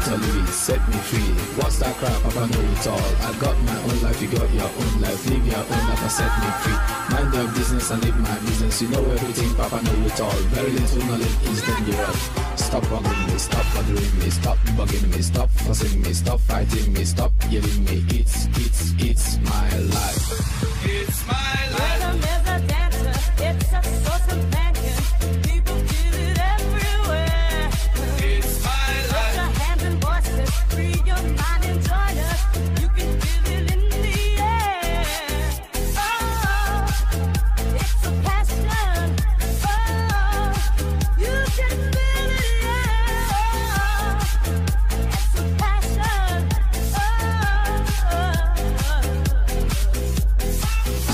totally set me free. What's that crap? Papa know it all. I got my own life, you got your own life. Live your own life and set me free. Mind your business and live my business. You know everything, Papa know it all. Very little knowledge is dangerous. Stop bugging me, stop bothering me, stop bugging me, stop fussing me, stop fighting me, stop yelling me. It's my life. It's my life. Rhythm is a dancer, it's a source of passion. People feel it everywhere. It's my life. Put your hands and voices, free your mind and join us. You can feel it in the air. Oh, it's a passion. Oh, you can feel it, yeah. It's a passion.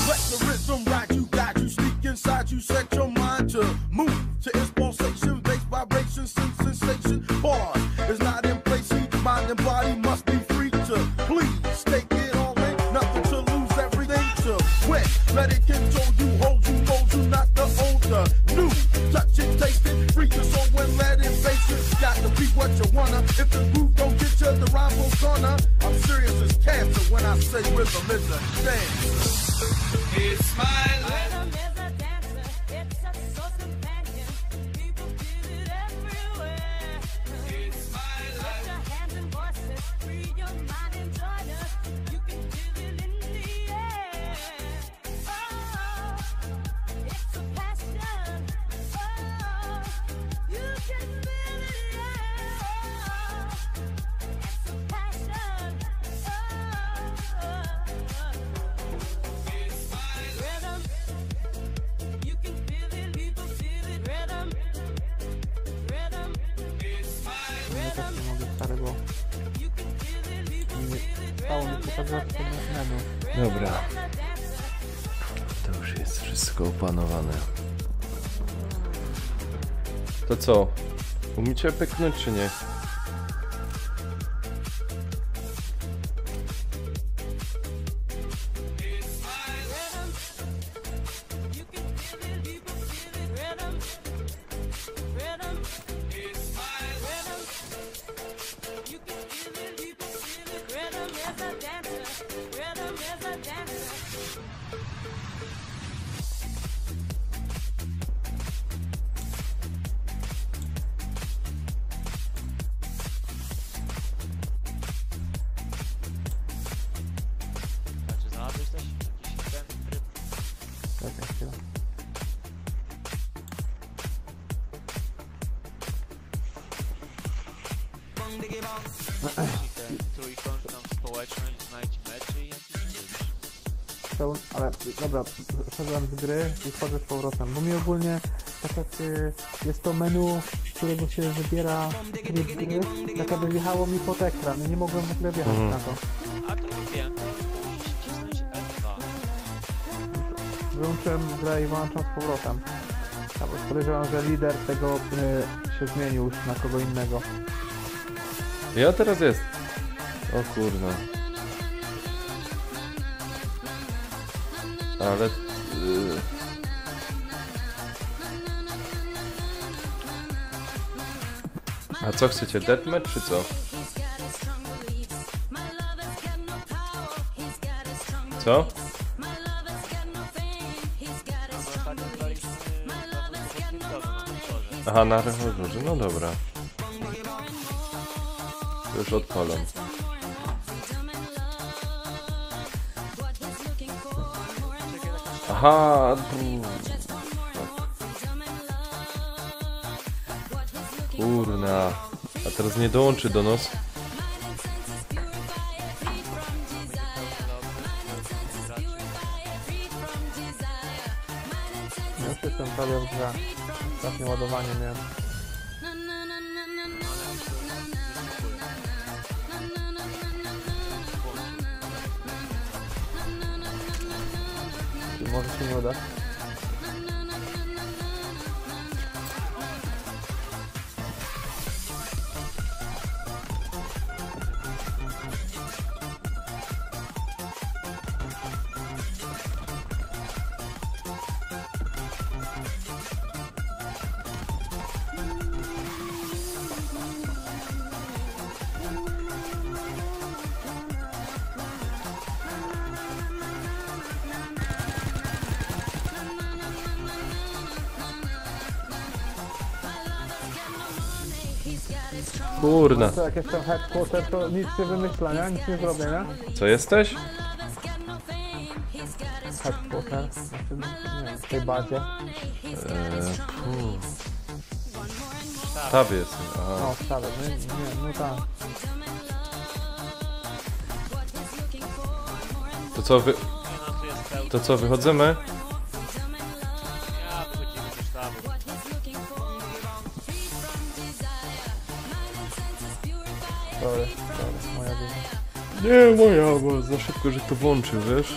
Let the rhythm ride you, guide you, sneak inside you, set your mind to move to its pulsation, bass vibration, sensation. Pause is not in place. Mind and body must be free to please. Take it all in, nothing to lose, everything to win. Let it control you, hold you, mold you, not the older. New, touch it, taste it, free your soul and let it face it. Got to be what you wanna. If the groove don't get you, the rhyme will corner. I'm serious as cancer when I say rhythm is a dance. It's my life. Rhythm is a dancer, it's a source of passion. People feel it everywhere. It's my Put life. your hands and voices, free your mind and join us. You can feel it in the air. Oh, it's a passion. Oh, you can feel it, yeah. It's a passion. Rhythm, you can feel it, people feel it. Rhythm, rhythm, Mogę starego. you can feel it, people feel it. Stało mi pokazać tego menu. Dobra. To już jest wszystko opanowane. To co? Umiecie pyknąć czy nie? You can feel it, people feel it. Rhythm, rhythm, rhythm. You can feel it, people feel it. Rhythm is a dancer. Rhythm is a dancer. A czy znalazłeś też jakiś ten tryb? Czekaj chwilę. Ten trójkąt tam społeczność, znajdź meczy i Ale dobra, szedłem z gry i wchodzę z powrotem, bo mi ogólnie tak jak jest to menu, z którego się wybiera tryb gry, tak jakby wjechało mi pod ekran i nie mogłem w ogóle wjechać na to. A to wiem, to musisz wcisnąć L2. Wyłączyłem grę i włączam z powrotem. Ja podejrzewam, że lider tego się zmienił już na kogo innego. Ja teraz jest. O kurna. Ale... A co chcecie? Deathmatch czy co? Co? Aha, na rewolwerze, no dobra. To już odpalam. Aha! Kurna. A teraz nie dołączy do nas. Ja już jestem prawie w grze. Ostatnie ładowanie miałem. Czy może się nie uda? Kurna. To jak jestem headquarter, to nic nie wymyślę, nie? Nic nie zrobię, nie? Co jesteś? Headquarter, znaczy, nie wiem, w tej bazie. Sztab jest. Aha. No, wcale, no tak. To co, wy... No tu jest pełno. To co, wychodzimy? Ja wychodzimy do sztabu. Sorry, moja wina. Nie, moja, bo za szybko, że to włączył, wiesz?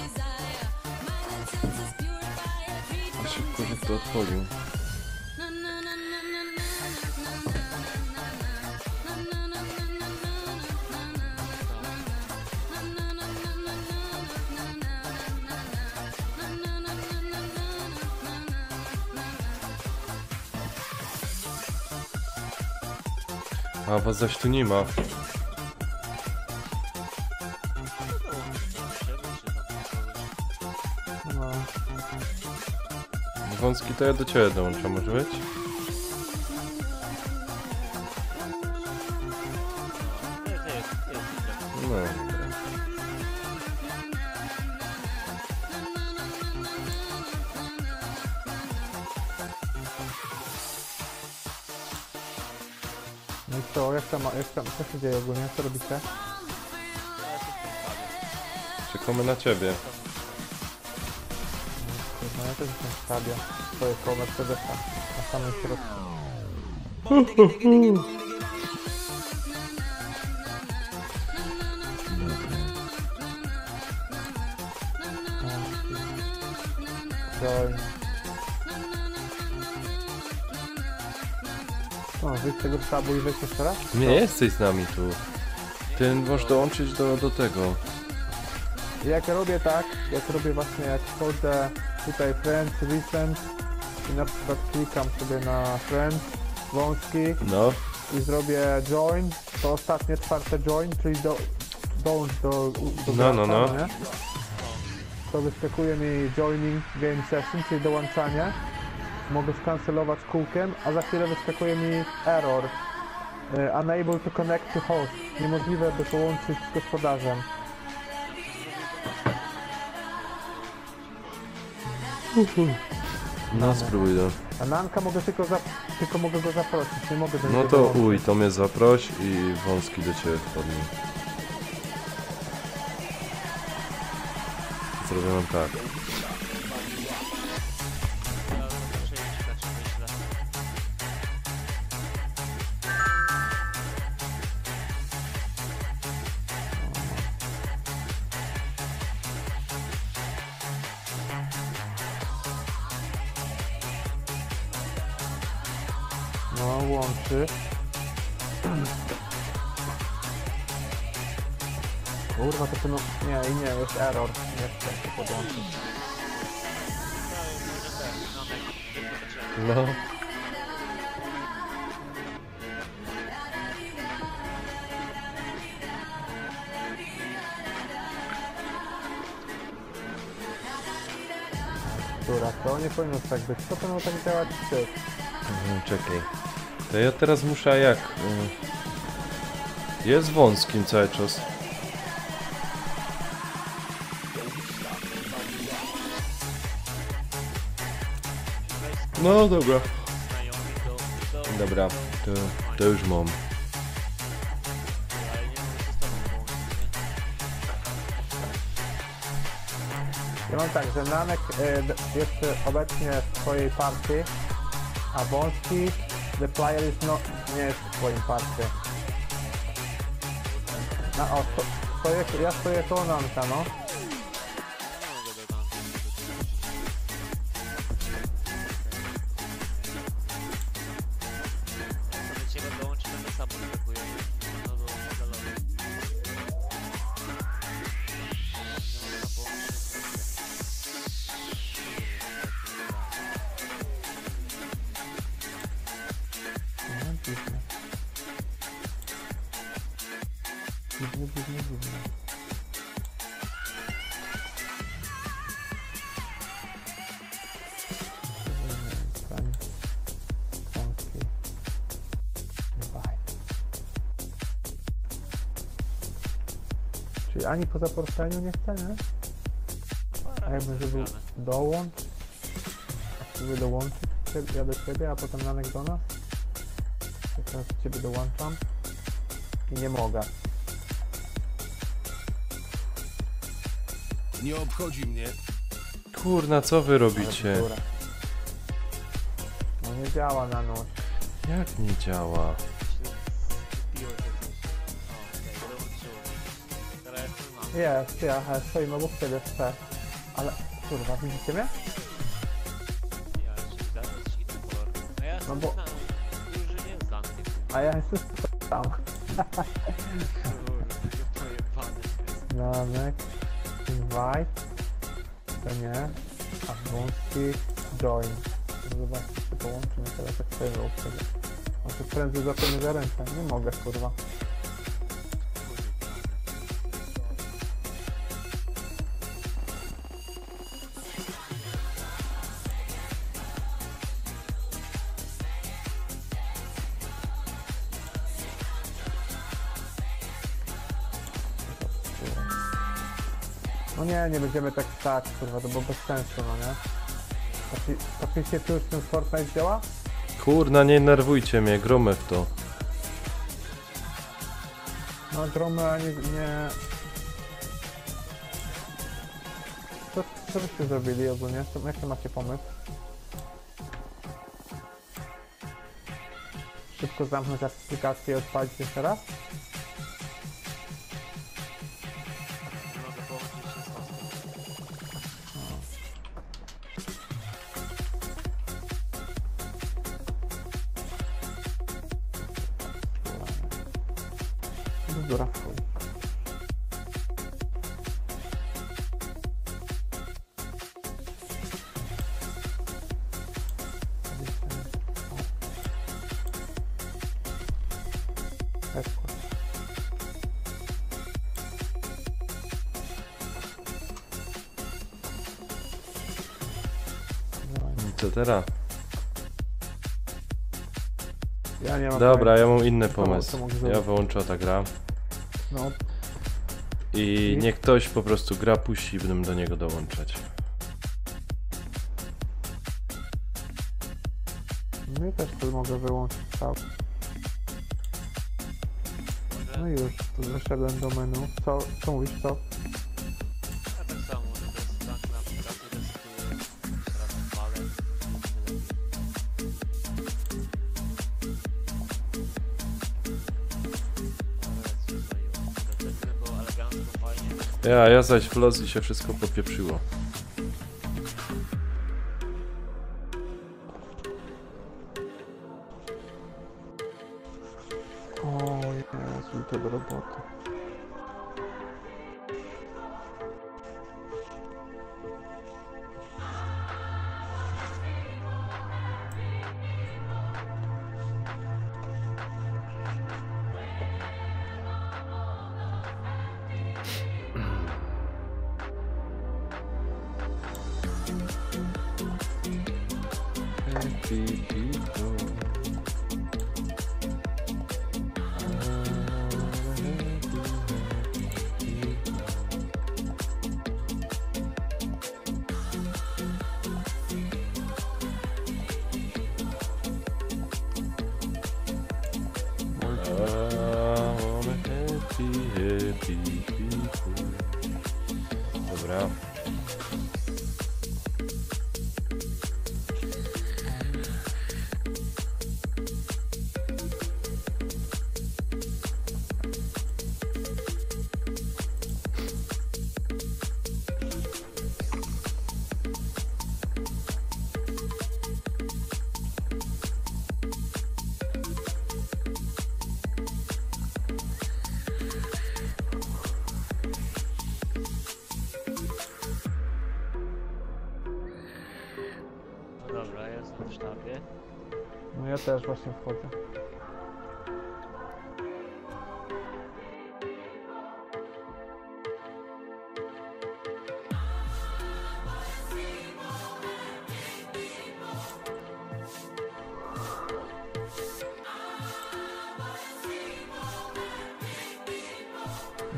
Za szybko, że to odpalił. A was zaś tu nie ma. No. Wąski to ja do ciebie dołączę, może być? No. No i co, co się dzieje ogólnie? Co robicie? Czekamy na ciebie. No ja też jestem w sztabie. Stoję koło Mercedesa, na samym środku. Join. O, wyjść z tego sztabu i wejść jeszcze raz? Nie jesteś z nami tu. Ty możesz dołączyć do tego. Jak robię tak, jak robię właśnie, jak wchodzę tutaj Friends, Recent i na przykład klikam sobie na Friends, wąski No. i zrobię Join, to ostatnie czwarte Join, czyli dołącz do No. nie? To wyskakuje mi Joining Game Session, czyli dołączanie. Mogę skancelować kółkiem, a za chwilę wyskakuje mi error. Unable to connect to host. Niemożliwe, by połączyć z gospodarzem. No spróbuj to. A Nanka mogę tylko mogę go zaprosić, nie mogę do No niego to dołączyć. to mnie zaproś i wąski do ciebie wpadnie. Zrobię nam tak. No, łączy. Kurwa, to no... Nie, jest error. Nie chcę się podłączyć. No. Dobra, to nie powinno tak być. Co to miał tak działać ty? Czekaj. To ja teraz muszę jak? Jest wąskim cały czas. No dobra. Dobra, to już mam. Ja mam tak, że Nanek jest obecnie w swojej partii, a Wąski, the player is nie jest w swoim partii. Ja stoję koło Nanka, no. Dziwne. Wąski. Bye. Czyli ani po zaproszeniu nie chce, nie? A jakbym zrobił dołącz, a spróbuję dołączyć ja do ciebie, a potem Nanek do nas. To teraz ciebie dołączam i nie mogę. Nie obchodzi mnie. Kurna, co wy robicie? Ale bzdura. No nie działa na nóż. Jak nie działa? Wypiłem jakoś. O, okej, dołączyło. Teraz jestem mam. Jest, ja stoimy obok ciebie w C. Ale kurwa, widzicie mnie? Ja jeszcze zaraz idę kolor. No ja No jestem bo- na duży nie znam tych. A ja jestem tam. Kurde, pojebany jest. Nanek, invite, to nie, a wąski, join. No zobaczcie, czy połączymy teraz jak sobie wtedy. Może prędzej zapiemy za rękę, nie mogę kurwa. No nie będziemy tak stać, kurwa, to było bez sensu, no nie? Patrzycie, tu już ten Fortnite działa? Kurna, nie nerwujcie mnie, gromę w to. No gromy, a nie... Co byście zrobili ogólnie? Jaki macie pomysł? Szybko zamknąć aplikację i odpalić jeszcze raz? Nie mogę połączyć się z hostem. Bzdura w chuj. Escort. I co teraz? Ja nie mam Dobra, ja mam inny Co pomysł. mogę Ja zrobić? wyłączę ta gra No, i niech ktoś po prostu gra puści i będę do niego dołączać. no i też to mogę wyłączyć cały. No i już, tu wyszedłem do menu. Co mówisz, co? Ja tak samo, że to jest tak na aplikację, testuję. Teraz odpalę. Ale się zwaliło. Wtedy było elegancko, fajnie. Ja zaś w los i się wszystko popieprzyło. O Jezu, to do roboty. Dobra. No dobra, ja jestem w sztabie. No ja też właśnie wchodzę.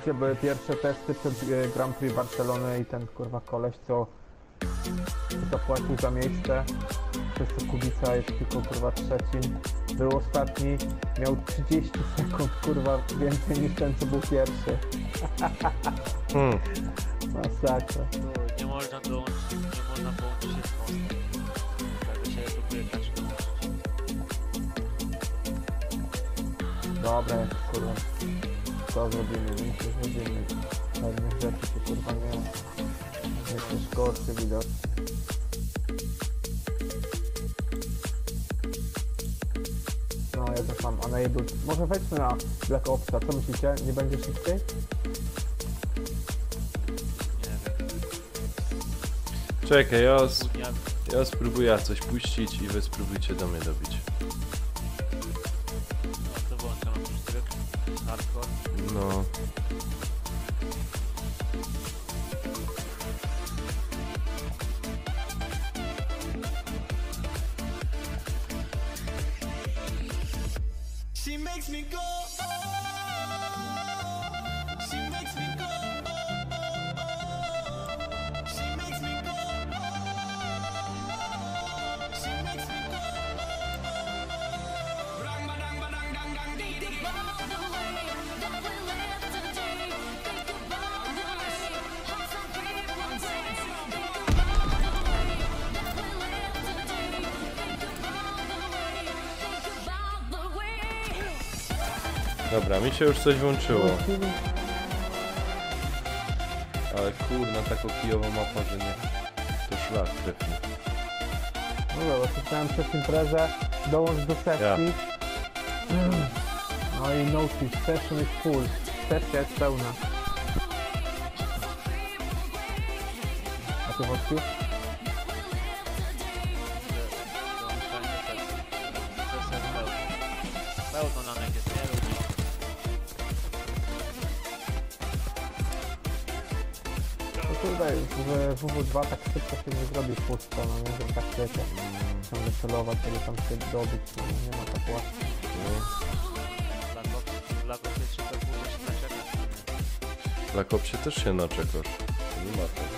Gdzie były pierwsze testy przed Grand Prix Barcelony i ten kurwa koleś, co zapłacił za miejsce, przez co Kubica jest tylko kurwa trzecim. Był ostatni, miał 30 sekund kurwa więcej niż ten, co był pierwszy. Masakra. Nie można połączyć się z mostem. Dlatego się próbuje grać dołączyć. Dobra, kurwa. Co zrobimy? Nic nie zrobimy. Pewnych rzeczy się kurwa nie... Jesteś gorszy widocznie. No ja to sam, Unable. Może wejdźmy na Black Opsa, co myślicie? Nie będzie szybciej? Nie wiem. Czekaj, Dnia ja spróbuję coś puścić i wy spróbujcie do mnie dobić. no to włączam jakiś tryb. Hardcore. No. She makes me go. She makes me go. She makes me go. She makes me go. Rang badang badang dang dang ding ding. Dobra, mi się już coś włączyło. Ale kurna, taką kijową mapę, że nie. To szlak trefnie. No dobra, słyszałem przez imprezę, dołącz do sesji. No i notice, session jest full, sesja jest pełna. A ty wątki? Pełno na net jest, nie ludzi. No tutaj w WW2 tak szybko się nie zrobi pusto, no nie, że tak wiecie. Ciągle celować, żeby tam się dobić, no nie ma tak łatwo. Dla kobiet się to kurwa się naczekać. Dla kopsie też się naczekasz. To nie ma tak.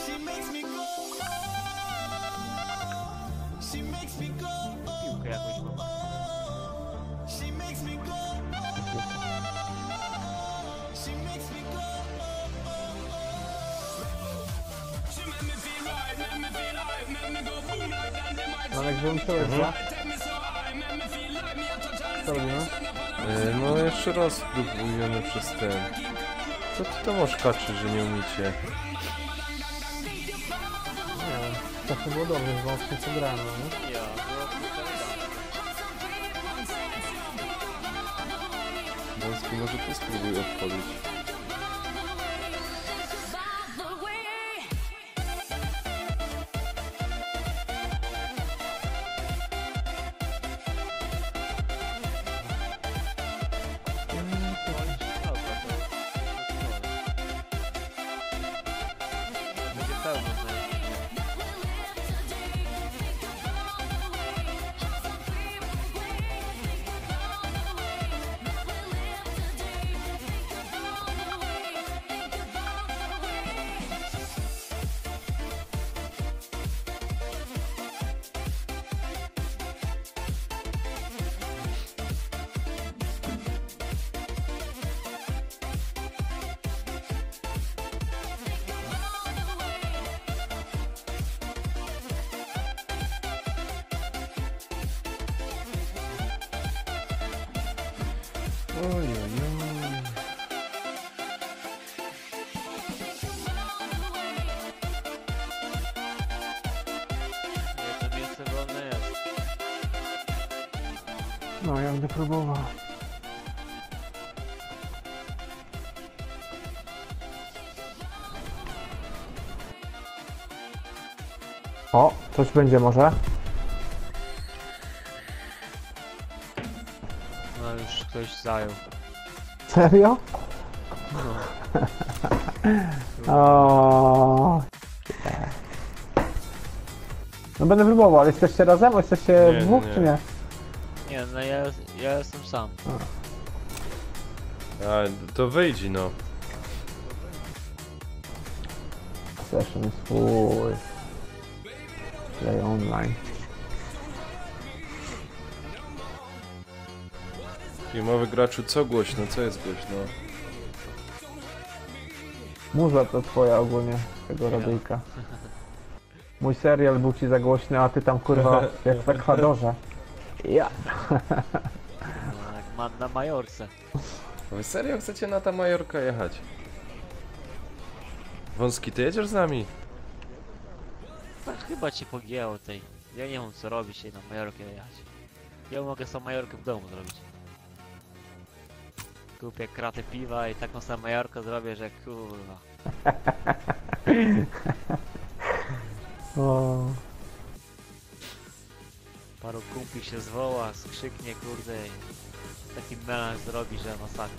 She makes me go. She makes me go. Piłkę jakąś mam. She makes me go. She makes me go. She make me feel right, make me feel high, make me go boom like dynamite. No jak wyłączyłeś dwa, Take me so high, make me feel like me a touch all co robimy? No jeszcze raz spróbujemy przez ten. Co ty tam oszkaczy, że nie umiecie? Nie wiem, to było dobrze, że wątki co grano, nie? Ja, było Wąski, może ty spróbuj odpalić. będzie pełno na to miejsce wolne jest. No ja będę próbował. O, coś będzie może. No już ktoś zajął. Serio? O. No będę próbował, ale jesteście razem? Jesteście Nie, dwóch nie. czy nie? Nie, no ja jestem sam. A, to wyjdź no. Session jest full. Play online. Filmowy graczu, co głośno? Co jest głośno? Muza to twoja ogólnie, tego radyjka. Mój serial był ci za głośny, a ty tam kurwa jak w Ekwadorze. Ja. No, jak na Majorce. Wy serio chcecie na ta Majorka jechać? Wąski, ty jedziesz z nami? Tak chyba ci pogięło tej. Ja nie mam co robić i na Majorkę jechać. Ja mogę sobie Majorkę w domu zrobić. Kupię kratę piwa i taką samą Majorkę zrobię, że kurwa. O. Paru kumpli się zwoła, skrzyknie kurde i taki melanż zrobi, że masakra.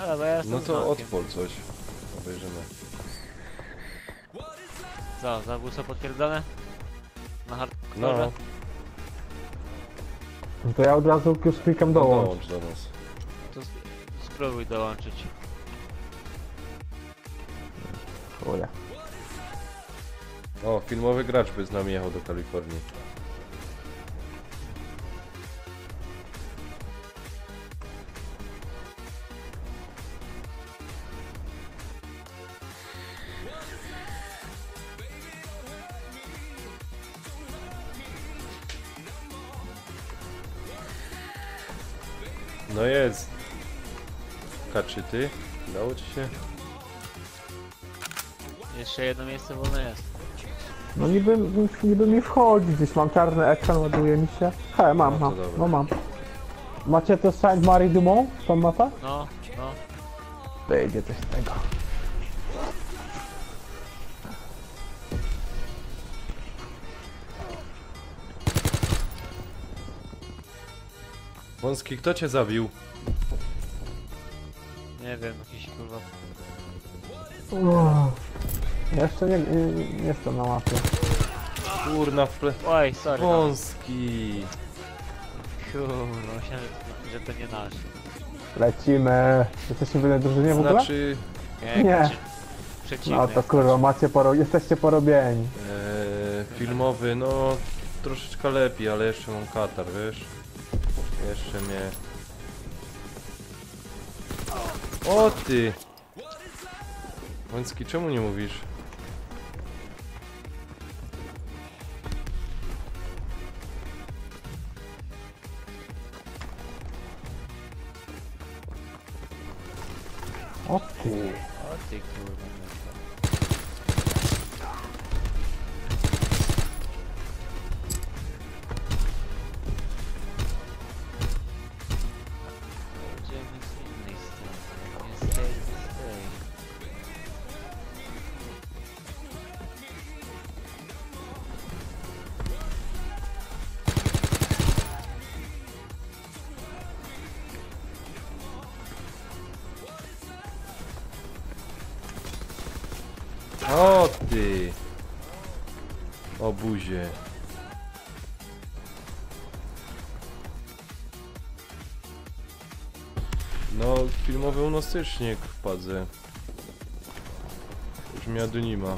Ale bo ja jestem No z to Markiem. odpal coś. Obejrzymy. Co, zabójstwo potwierdzone? Na No, hardcore? No to ja od razu już klikam dołącz. dołącz do nas. To spróbuj dołączyć. Chuja. O, filmowy gracz by z nami jechał do Kalifornii. No jest. Kaczy ty? Udało ci się? Jeszcze jedno miejsce wolne jest. No niby mi wchodzi, gdzieś mam czarny ekran, ładuje mi się. He, mam, No to mam, dobra. no mam. Macie to Saint-Marie Dumont, tą mapę? No. Wyjdzie coś z tego. Wąski, kto cię zabił? Nie wiem, jakiś kurwa. Jeszcze nie jestem na mapie. Kurna w ple... Oj, sorry. No. Wąski! Kurwa, myślałem, że to nie nasz. Lecimy. Jesteśmy w jednej drużynie w ogóle? Znaczy... Nie. Przeciwny. No to kurwa, jesteście porobieni. Filmowy, no... Troszeczkę lepiej, ale jeszcze mam katar, wiesz? Jeszcze mnie... O ty! Wąski, czemu nie mówisz? O ty. O ty kurwa. Idziemy z innej strony. Nie z tej, z tej. O ty! O buzie. No, filmowy unostycznik wpadzę. Już miadu nie ma.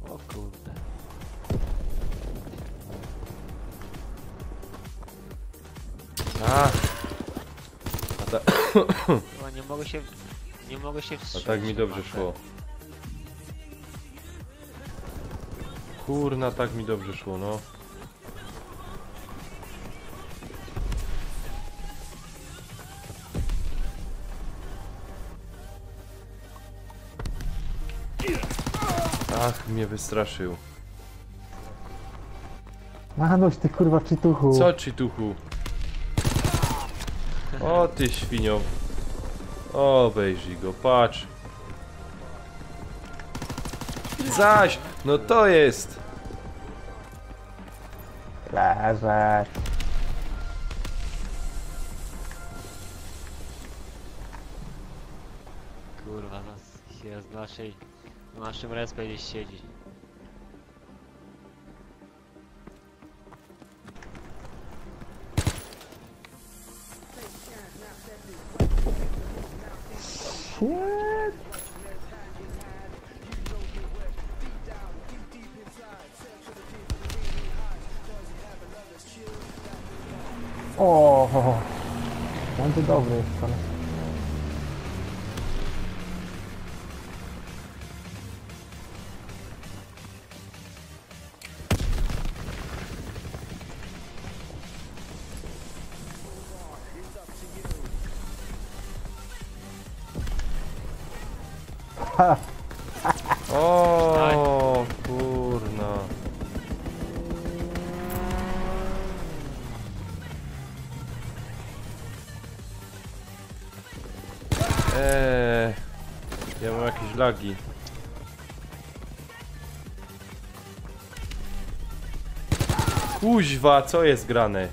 O kurde. A! A, ta... Chyba nie mogę się A wstrzymać. tak mi dobrze chyba. szło. Kurna, tak mi dobrze szło, no. Ach, mnie wystraszył. Manuś, ty kurwa czytuchu. Co ci tuchu? O ty świnio. Obejrzyj go, patrz. Zaś! No to jest! Leżeć. Jest na naszym respie gdzieś siedzi. Shit! O, będzie dobry jest wcale. O, kurna. Ja mam jakieś lagi. Kuźwa, co jest grane?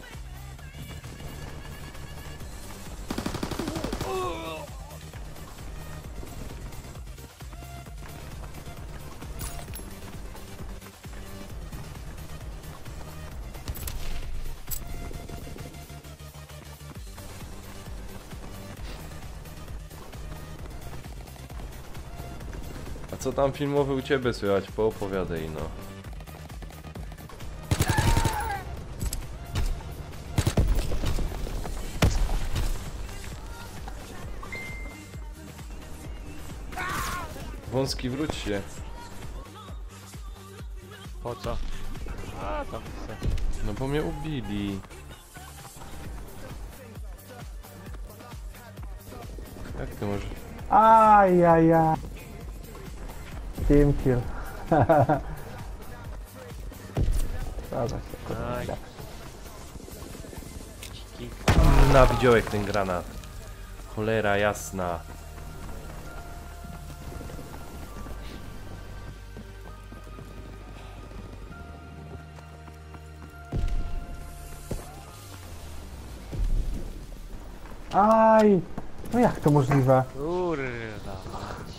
A co tam filmowy u ciebie słychać? Poopowiadaj no. Wąski, wróć się. Po co? A tam chcę. No bo mnie ubili. Jak ty możesz... Ajajaj. Team kill. Dobra, się Aj. kurwa. Na widziałek ten granat. Cholera jasna. Aj! No jak to możliwe? Kurwa mać.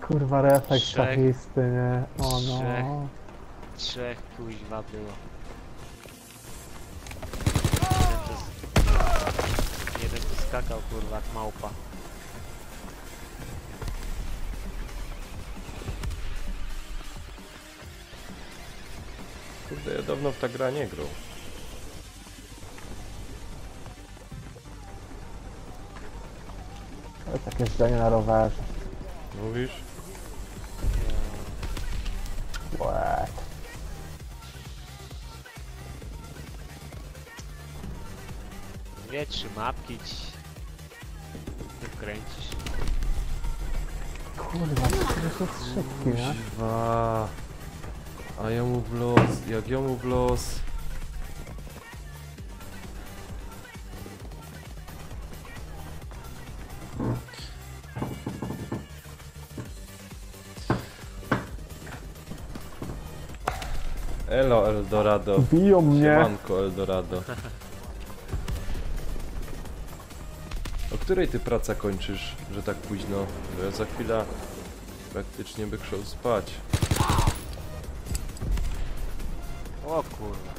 Kurwa, refleks Trzech. szachisty, nie? O Trzech. no. 3 kuźwa było. Jeden tu skakał kurwa jak małpa. Kurde, ja dawno w ta gra nie grał. To takie zdanie na rowerze. Mówisz? Łe. Dwie, 3 mapki ci wykręcisz. Kurwa, to jest szybki, nie? Kuźwa. A ja mu w los, jak ja mu w los. Elo Eldorado. Biją mnie. Siemanko Eldorado. O której ty praca kończysz, że tak późno? Bo ja za chwilę praktycznie by chciał spać. O kurwa.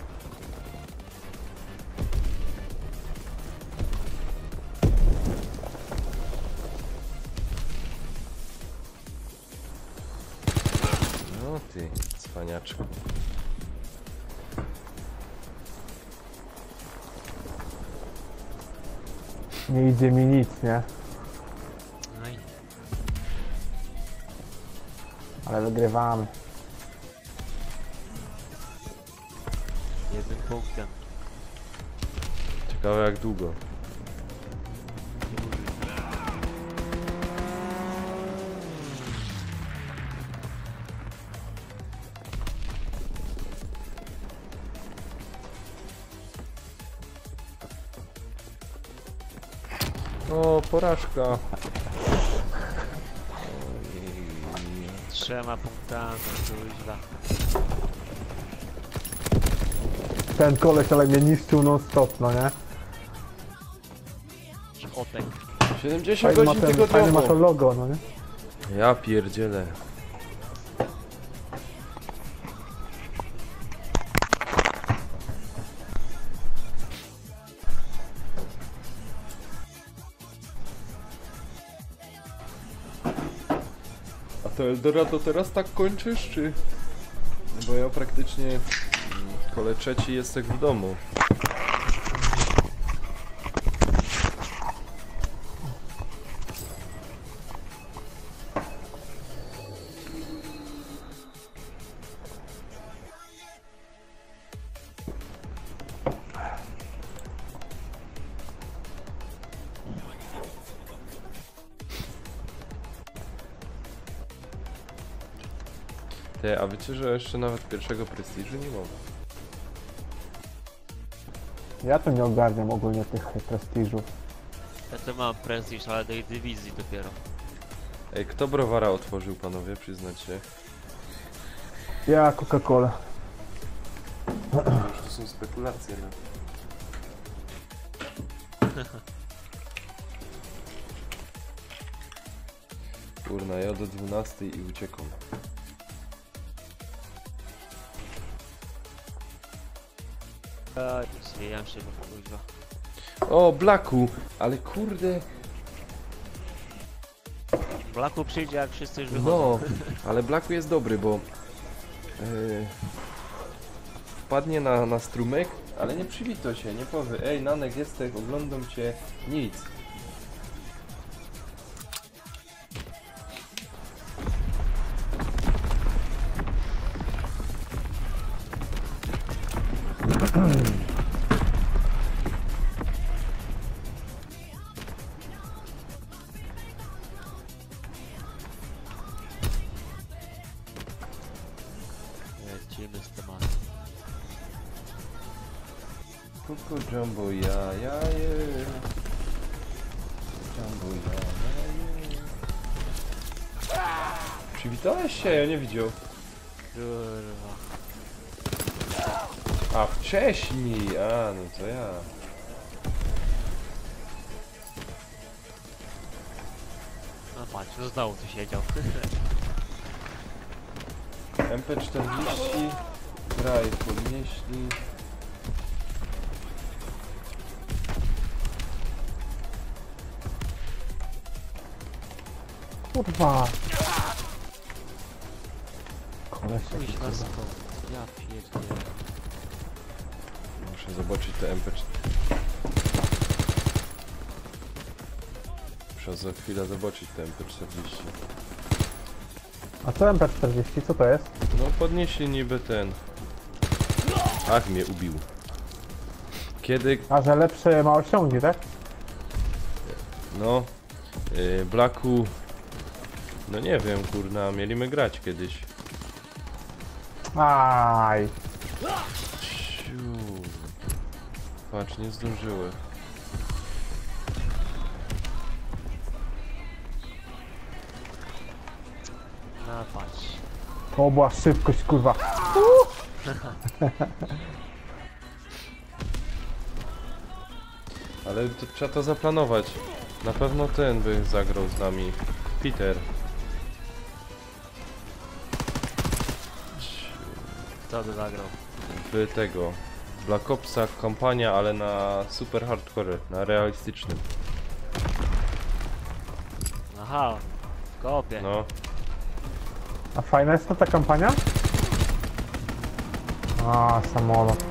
No ty, cwaniaczku. Nie idzie mi nic, nie? No i Ale wygrywamy. jednym punktem. Ciekawe jak długo. O, porażka. 3 punktami, kuźwa. Ten koleś, ale mnie niszczył non stop, no nie? Otek. 70 Fajny ma, godzin fajny ma to tygodniowo. logo, no nie? Ja pierdzielę. A to Eldorado teraz tak kończysz, czy? Bo ja praktycznie kole trzeci jestem w domu. Ty, a wiecie, że jeszcze nawet pierwszego prestiżu nie mam? Ja to nie ogarniam ogólnie tych prestiżów. Ja to mam prestiż, ale do dywizji dopiero. Ej, kto browara otworzył, panowie, przyznać się? Ja Coca-Cola. Już to są spekulacje, no. Kurna, ja do 12 i uciekam. Zwijam się, bo kurwa. O, Blacku! Ale kurde... Blacku przyjdzie, jak wszyscy już wychodzą. No, ale Blacku jest dobry, bo... wpadnie na strumyk, ale nie przywito się, nie powie: ej, Nanek, jesteś, oglądam cię, nic. Lecimy z tematem. Kuku Jumbo, ja je. Jumbo, ja je. Przywitałeś się? Ja nie widział. Kurwa. A wcześniej, no to ja. No patrz, no znowu tu siedział. MP40, graj podnieśli. Kurwa. Koleś Pójdź jakiś, na kurwa. skąd. Ja pierdolę. Muszę zobaczyć te MP4. Muszę za chwilę zobaczyć te MP40. A co MP40? Co to jest? No podnieśli niby ten. Ach, mnie ubił. Kiedy, A, że lepsze ma osiągi, tak? no, Blacku, no nie wiem, kurna, mieliśmy grać kiedyś. Aj. Ciu. Patrz, nie zdążyły. No patrz. To była szybkość, kurwa. Ale to, trzeba to zaplanować. Na pewno ten by zagrał z nami. Peter. Kto by zagrał? W tego. Black Opsa kampania, ale na super hardcore, na realistycznym. Aha, w koopie. No. A fajna jest to ta kampania? A, samolot.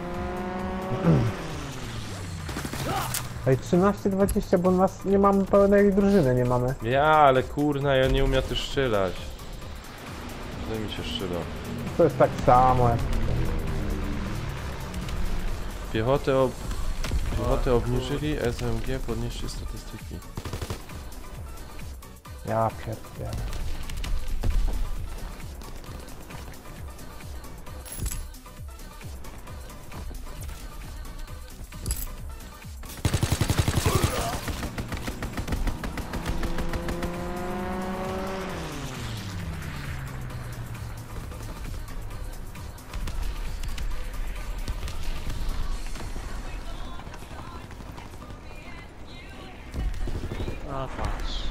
Ej, 13-20, bo nas nie mamy pełnej drużyny, nie mamy. Ja, ale kurna, ja nie umiem też strzelać. Źle mi się strzela. To jest tak samo jak... Piechotę obniżyli, SMG podnieśli statystyki. Ja pierdolę. No patrz.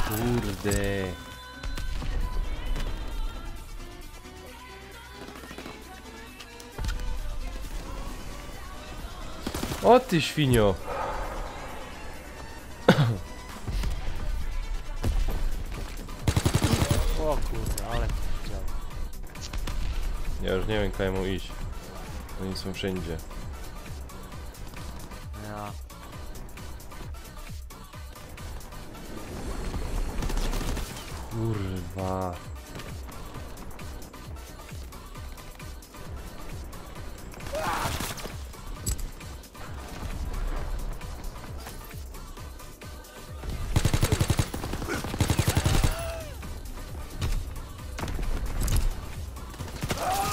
Kurde. O ty świnio. O kurde, ale to działa. Ja już nie wiem, komu iść. Oni są wszędzie. Ja. Kurwa.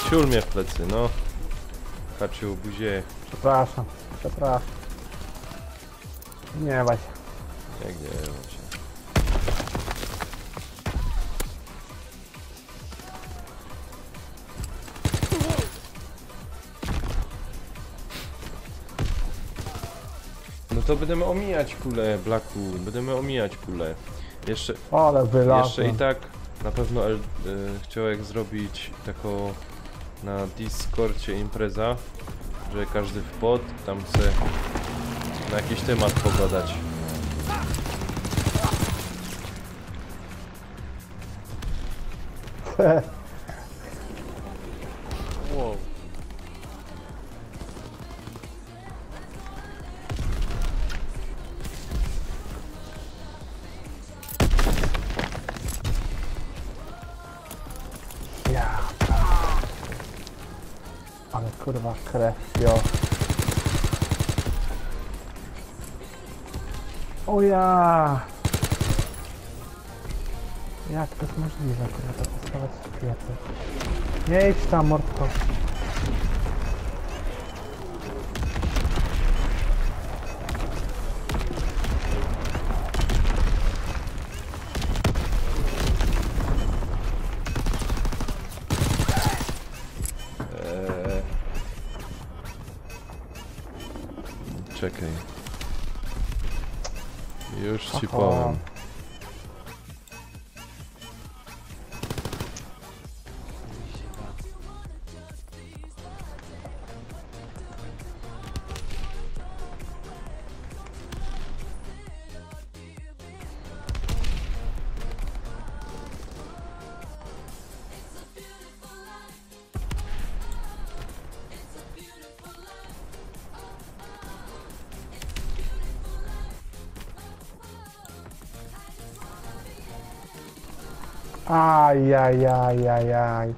Ciul mnie w plecy, no. Kaciu, buzie. Przepraszam, przepraszam. Nie bać. Jak nie wiem się. No to będziemy omijać kulę, Blacku. Będziemy omijać kulę. Jeszcze Ale wylazłem. Jeszcze i tak na pewno chciałek zrobić taką na Discordzie impreza, że każdy wpod tam chce na jakiś temat pogadać. Wow. Ja. Ale kurwa krew, jo. O ja. Jak to jest możliwe, kurwa, to postawać w piecy. Nie idź tam, mordko. Czekaj. Już ci Aha. powiem. Ajajajajaj.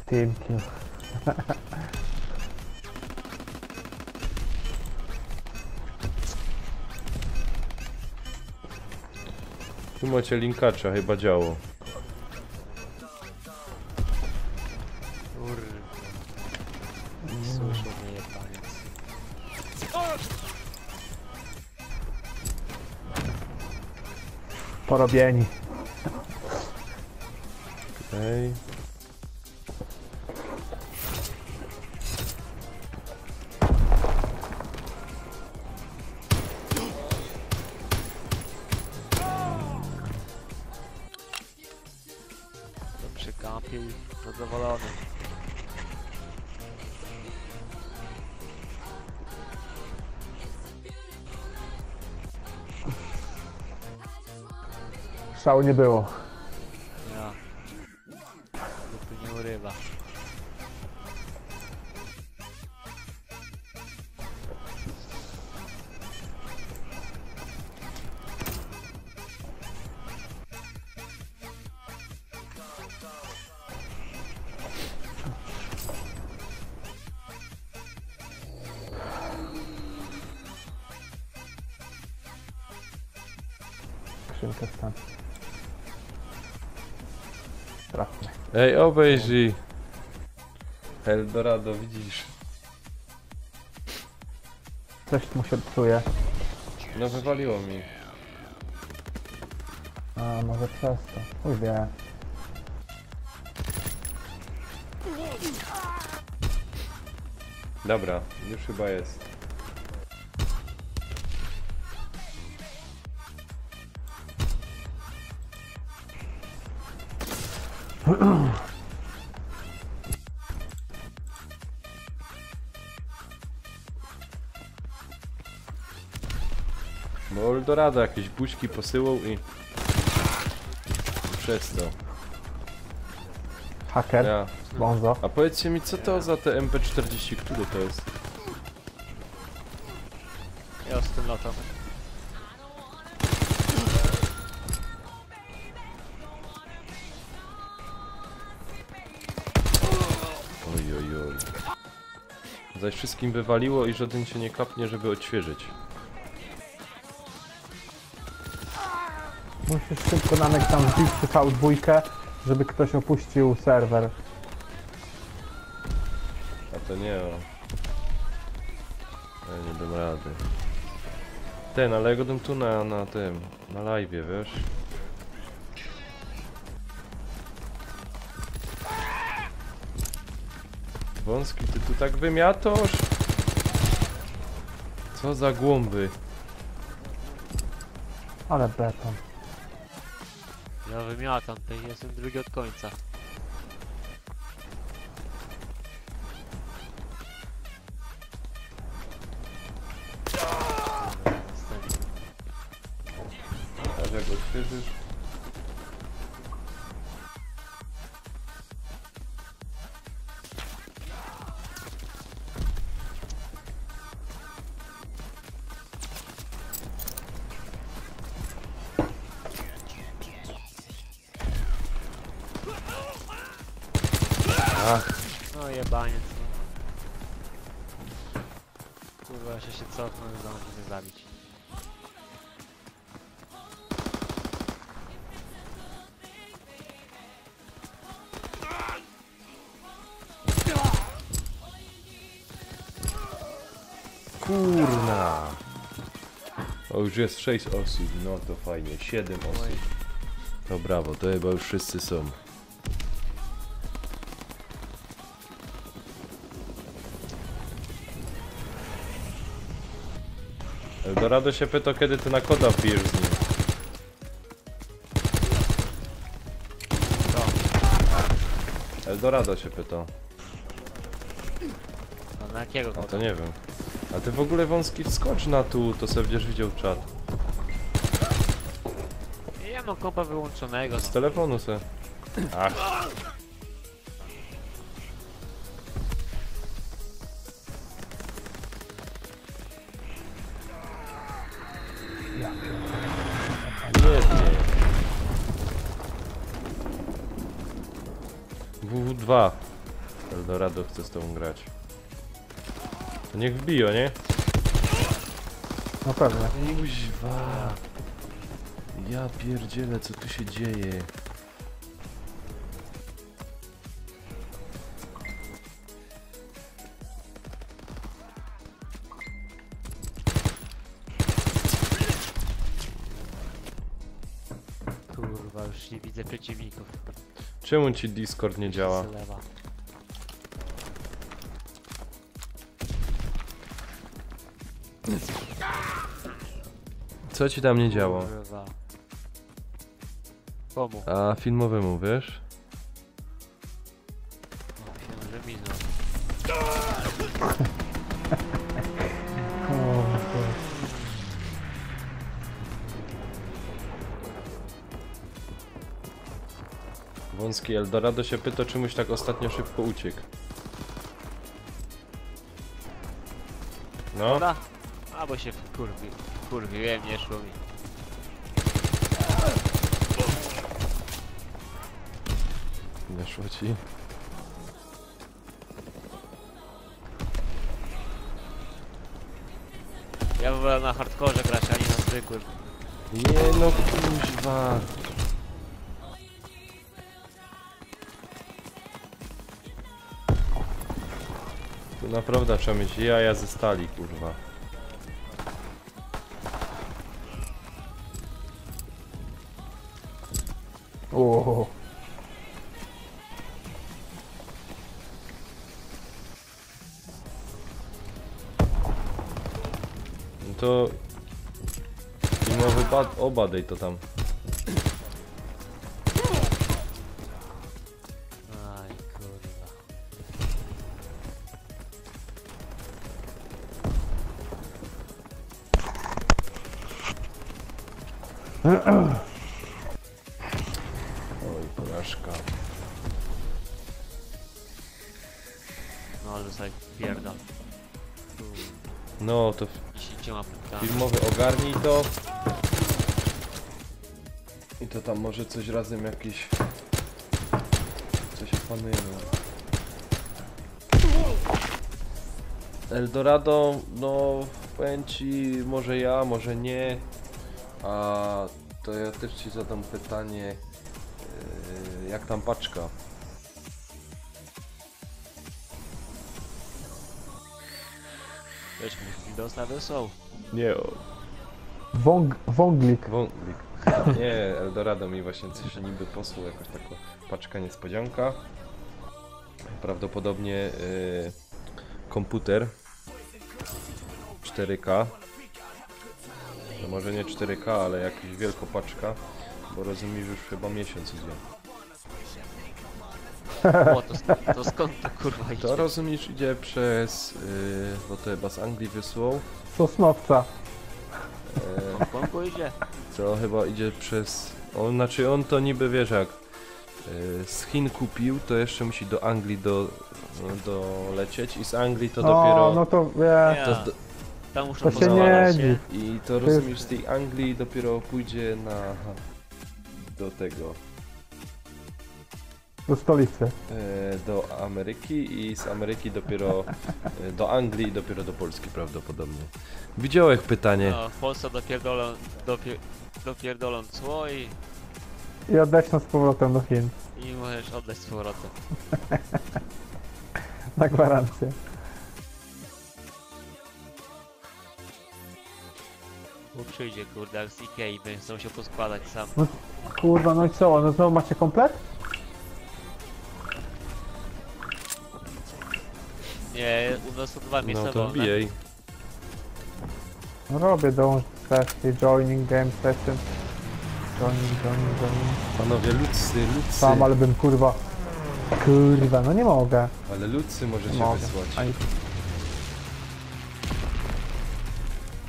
Team kill. Tu macie linkacza, chyba działo. Kurde. Słyszę mnie jebaniec. Porobieni. Okej. To przykampił, zadowolony. Szału nie było. Ja. Dupy nie urywa. Skrzynkę stan. Trafnie. Ej, obejrzyj. Eldorado, widzisz? Coś mu się psuje. No wywaliło mi. A może przez to. Chuj wie. Dobra, już chyba jest. Bo Eldorado jakieś buźki posyłał i przez to. Haker, Ja. bonzo. A powiedzcie mi, co to za te MP40, który to jest? Ja z tym latam. Oj, oj, oj. Zaś wszystkim wywaliło i żaden się nie kapnie, żeby odświeżyć. Musisz szybko Namek tam wbić przy V2, żeby ktoś opuścił serwer. A to nie o. Ja nie dam rady. Ten, ale ja go dam tu na tym, na live'ie, wiesz? Wąski, ty tu tak wymiatasz? Co za głąby? Ale beton. Ja wymiatam, tutaj jestem drugi od końca. Aż jak odświeżysz. Ach, No jebaniec, no. Kurwa, jeszcze się cofnę, nie zdążę mnie zabić. kurna. O, już jest 6 osób, no to fajnie, 7 osób. To brawo, to chyba już wszyscy są. Eldorado się pyta, kiedy ty na koda wbijesz z nim. Eldorado się pyta. A na jakiego A koda? to nie wiem. A ty w ogóle wąski wskocz na tu, to sobie będziesz widział czat. Ja mam kompa wyłączonego, Z no. telefonu se. Ach. Jednie. WW2. Eldorado chce z tobą grać. To niech wbijo, nie? No pewnie. Kuźwa. Ja pierdzielę, co tu się dzieje. Kurwa, już nie widzę przeciwników. Czemu ci Discord nie działa? Zlewa. Co ci tam nie działa? Kurwa. Komu? A filmowemu, wiesz? O, się że minął. Wąski Eldorado się pyta, czemuś tak ostatnio szybko uciekł. No, Dobra? A bo się kurwiłem, nie szło mi. nie szło ci. Ja wolę na hardkorze grać, a nie na zwykłym. Nie no, kuźwa. Tu naprawdę trzeba mieć jaja ze stali, kurwa. O, No to... Filmowy obadej to tam. Oj, porażka. No ale sobie pierdol. No to 10 punktami. filmowy ogarnij to. I to tam może coś razem jakieś... Coś opanujemy. Eldorado, no powiem ci, może ja, może nie. A to ja też ci zadam pytanie, jak tam paczka? Wiesz, mi dosta wysłał. Nie, Wąglik. wąglik. Nie, Eldorado mi właśnie coś niby posłał, jakaś taka paczka niespodzianka. Prawdopodobnie komputer 4K. No może nie 4K, ale jakaś wielka paczka, bo rozumiem, już chyba miesiąc idzie. O, to skąd to kurwa idzie? To rozumiesz, idzie przez, bo to chyba z Anglii wysłał. Sosnowca. W Hongkongu idzie? To chyba idzie przez... Znaczy on to niby wiesz jak z Chin kupił, to jeszcze musi do Anglii dolecieć i z Anglii to dopiero... No to wie. Nie. To, Tam muszą To się pozwalać nie się. dziw. I to rozumiesz, z tej Anglii dopiero pójdzie do tego, Do stolicy. do Ameryki i z Ameryki dopiero do Anglii i dopiero do Polski prawdopodobnie. Widziałeś pytanie? No, w Polsce dopierdolą cło I odeślą z powrotem do Chin. i możesz oddać z powrotem. Na gwarancję. Bo przyjdzie kurde jak z Ikei, będziesz musiał poskładać sam. Kurwa, no i co? No znowu macie komplet? Nie, u nas są 2 miejsca No to wolne. wbijaj. No robię, dołącz do sesji, joining game session. Joining. Panowie, lucy. Sam, ale bym kurwa... Kurwa, no nie mogę. Ale lucy możecie Nie mogę. wysłać. Ani...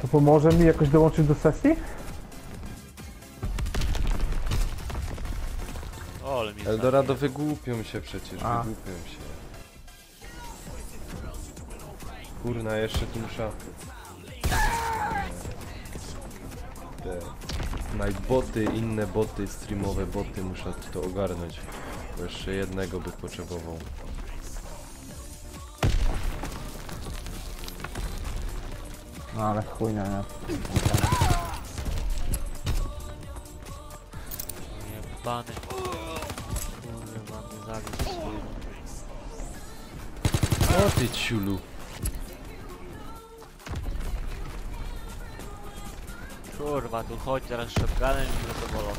To pomoże mi jakoś dołączyć do sesji? O, ale mi Eldorado wygłupią się przecież, A. wygłupią się. Kurna, jeszcze tu muszę... Te Nightboty, inne boty, streamowe boty, muszę to ogarnąć. Bo jeszcze jednego by potrzebował. No ale chujnia, nie? Jebany. Kurwa, mnie zabił. O ty ciulu. Kurwa, tu chodź teraz shotgunem i zadowolony.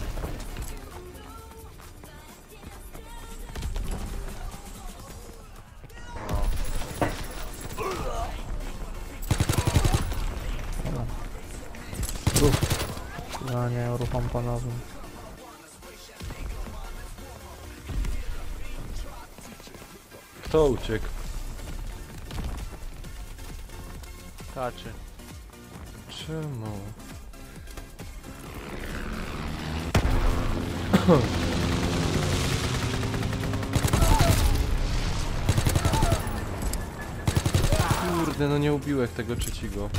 No nie, ruchom ponownie. Kto uciekł? Kaczy. Czemu? Kurde, no nie ubiłeś tego trzeciego.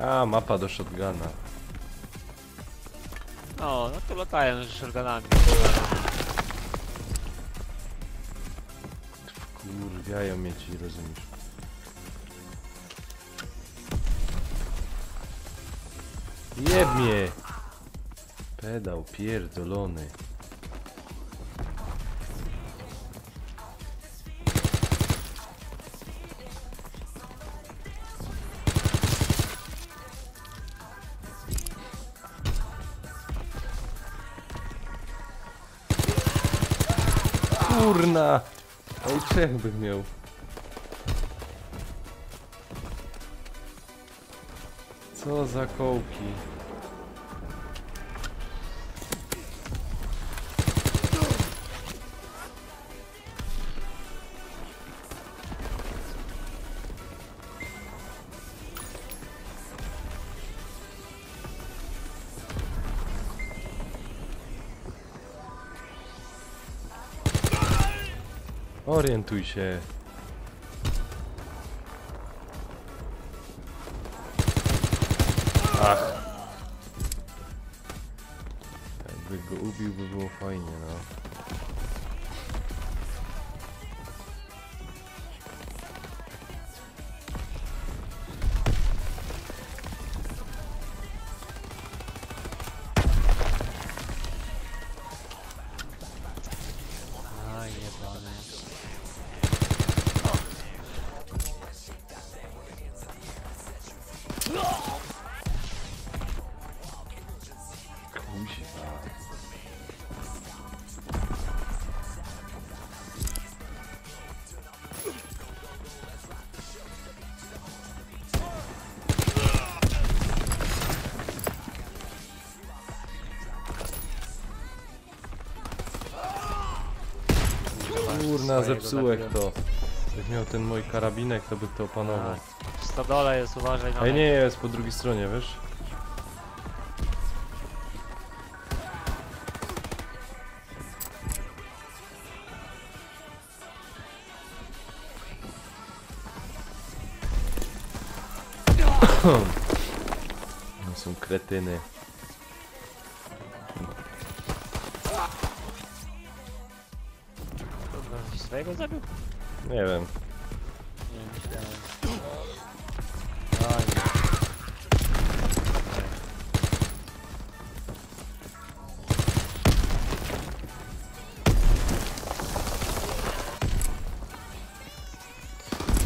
A, mapa do shotguna. No to latają z shotgunami. Kurwiają mnie ci, rozumiesz? Jeb mnie! Pedał pierdolony. Kurna! Oj, trzech bym miał. Co za kołki. Orientuj się. Ach. Jakby go ubił, by było fajnie, no. Aj, jebany. Kuźwa. Kurna, zepsułek to. Jak miał ten mój karabinek, to by to opanował. W stodole jest, uważaj na Ej, nie, jest po drugiej stronie, wiesz? No są kretyny. Kurwa, coś swojego zabił? Nie wiem. Nie, myślałem. Aj, nie.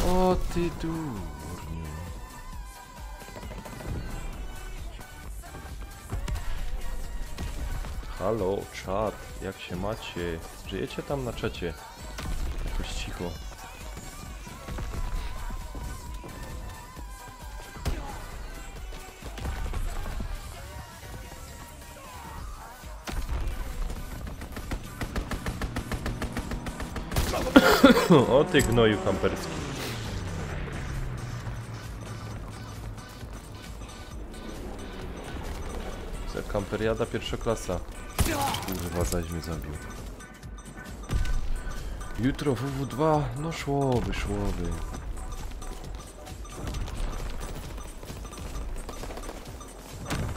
O ty durniu. Halo, czat, jak się macie? Żyjecie tam na czacie? Jakoś cicho. O ty gnoju kamperski. Za kamperiada pierwsza klasa. Kurwa, zaś mnie zabił. Jutro WW2, no szłoby.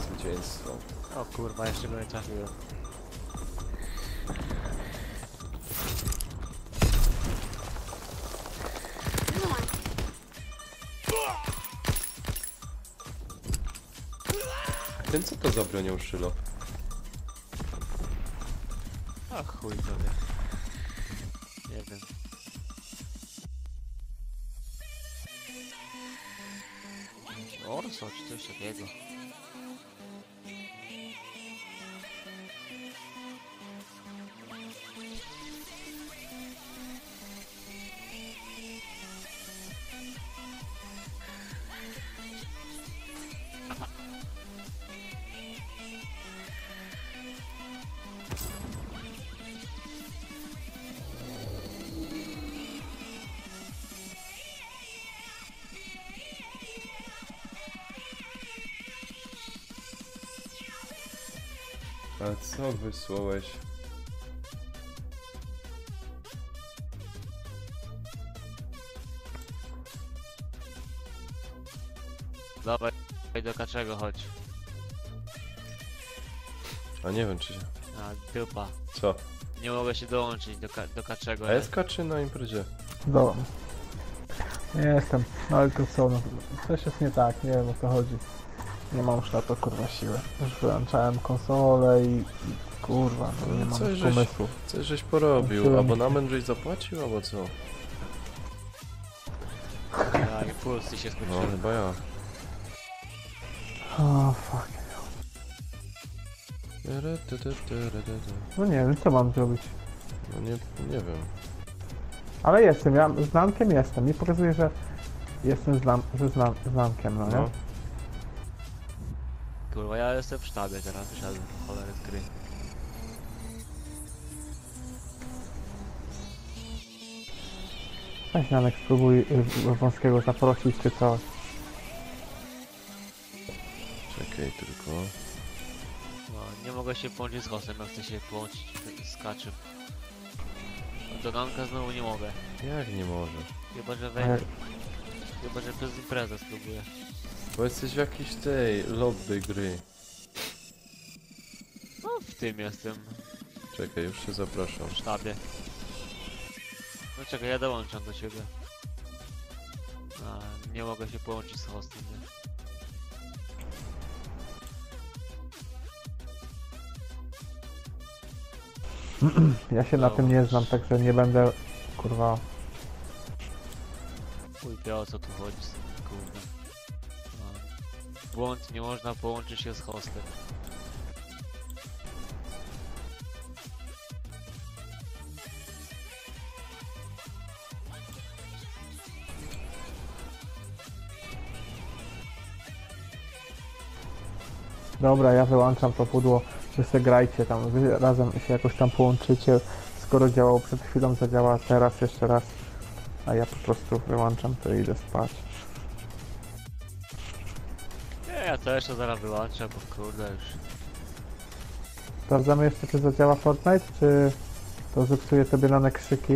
Zwycięstwo. O kurwa, jeszcze go nie trafiłem. Ten co to za bronią szylo? A chuj sobie. Nie wiem. Orso czy coś takiego. A co wysłałeś? Dawaj do kaczego chodź. A nie wiem czy się... A dupa. Co? Nie mogę się dołączyć do kaczego. A SK czy na imprezie? Dołam. Nie jestem, no ale to co, no, coś jest nie tak, nie wiem o co chodzi. Nie mam już na to kurwa siły. Już wyłączałem konsolę i kurwa, no, nie mam Coś żeś- pomysłu. Coś żeś porobił, Siłę. abonament żeś zapłacił albo co? Ja, impulsy się No skończyły. chyba ja. O fuck. No nie wiem, co mam zrobić. No nie wiem. Ale jestem, ja znamkiem jestem. Mi pokazuje, że jestem znamkiem, no nie? No. Kurwa, ja jestem w sztabie teraz, wyszedłem cholerę z gry. Weź Janek, spróbuj wąskiego zaprosić czy coś. Czekaj tylko. No, nie mogę się połączyć z hostem, jak chcę się połączyć z kaczem. do ganka znowu nie mogę. Jak nie może? Chyba, że Ale wejdę. Chyba, że przez imprezę spróbuję. Bo jesteś w jakiejś tej lobby gry. No, w tym jestem. Czekaj, już się zapraszam. W sztabie. No czekaj, ja dołączam do ciebie. A, nie mogę się połączyć z hostem, nie? ja się na tym nie znam, także nie będę, kurwa... Uj, wie o co tu chodzi, kurde. Błąd, nie można połączyć się z hostem. Dobra, ja wyłączam to pudło, wy se grajcie tam, wy razem się jakoś tam połączycie, skoro działało przed chwilą, zadziała teraz jeszcze raz, a ja po prostu wyłączam to i idę spać. Nie, ja też to zaraz wyłączę, bo kurde już. Sprawdzamy jeszcze, czy zadziała Fortnite, czy to zepsuje tobie na krzyki.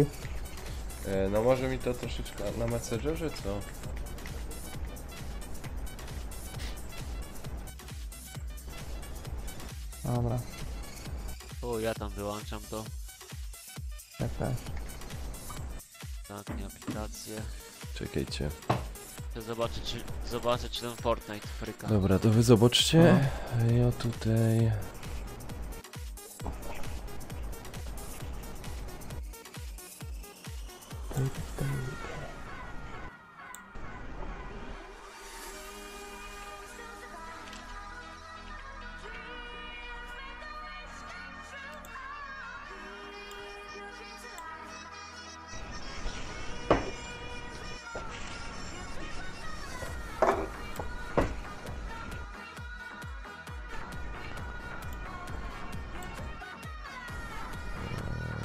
No może mi to troszeczkę na Messengerze, co? Dobra, O, ja tam wyłączam to. ja też. Zamknij aplikację. Czekajcie. Chcę zobaczyć, czy ten Fortnite fryka. Dobra, to wy zobaczcie. Ja tutaj...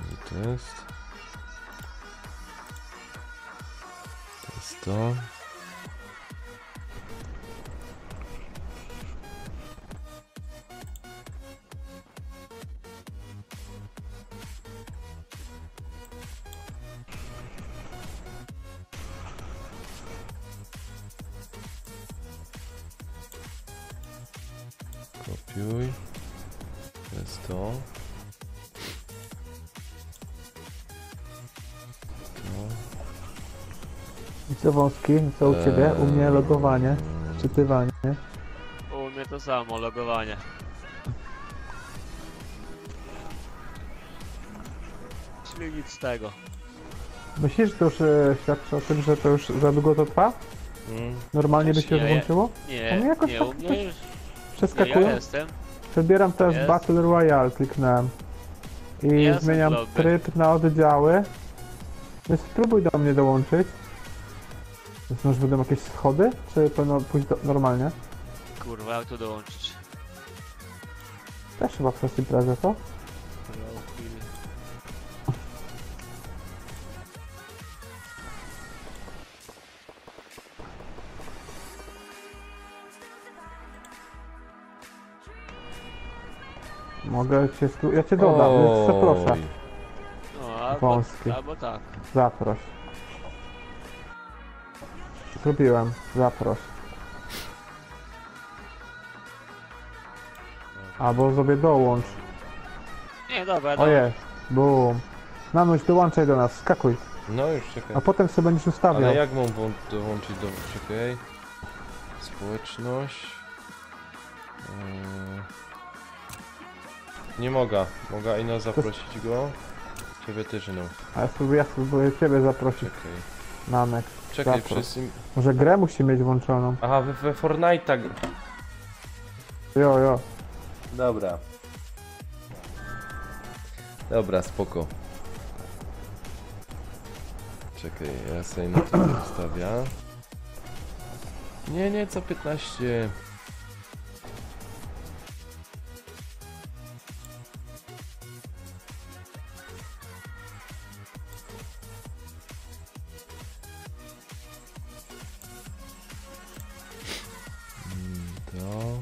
Gdzie to jest? To jest to. Kopiuj. To jest to. I co wąski, co u ciebie? U mnie logowanie, czytywanie. U mnie to samo, logowanie. Czyli nic z tego. Myślisz, że to już świadczy o tym, że to już za długo to trwa? Normalnie by się Nie, włączyło? Nie, mnie jakoś nie, tak u mnie coś już. Nie, Przeskakują? ja jestem. Wybieram teraz Jest. Battle Royale, kliknąłem. I Jestem w zmieniam lobby. tryb na oddziały. Więc spróbuj do mnie dołączyć. Więc może będą jakieś schody? Czy powinno pójść normalnie? Kurwa, jak tu dołączyć? Też chyba przez imprezę, to? Mogę cię ja cię dodam, więc zaproszę. Oj. No, Wąski. albo tak. Zaproś. Zrobiłem, zaproś. Albo sobie dołącz. Nie, dobra, O dobra. jest, boom. Nanuś, dołączaj do nas, skakuj. No już czekaj. A potem sobie będziesz ustawiał. Ale jak mam dołączyć do... Czekaj. Społeczność. Nie mogę. Mogę ino zaprosić go. Ciebie też no. A ja spróbuję ciebie zaprosić, Czekaj. Nanek. Czekaj, Zaproś. przez im... Może grę musi mieć włączoną. Aha, we Fortnite'a... Jo. Dobra. Dobra, spoko. Czekaj, ja sobie na to ustawiam. Nie, co 15. To...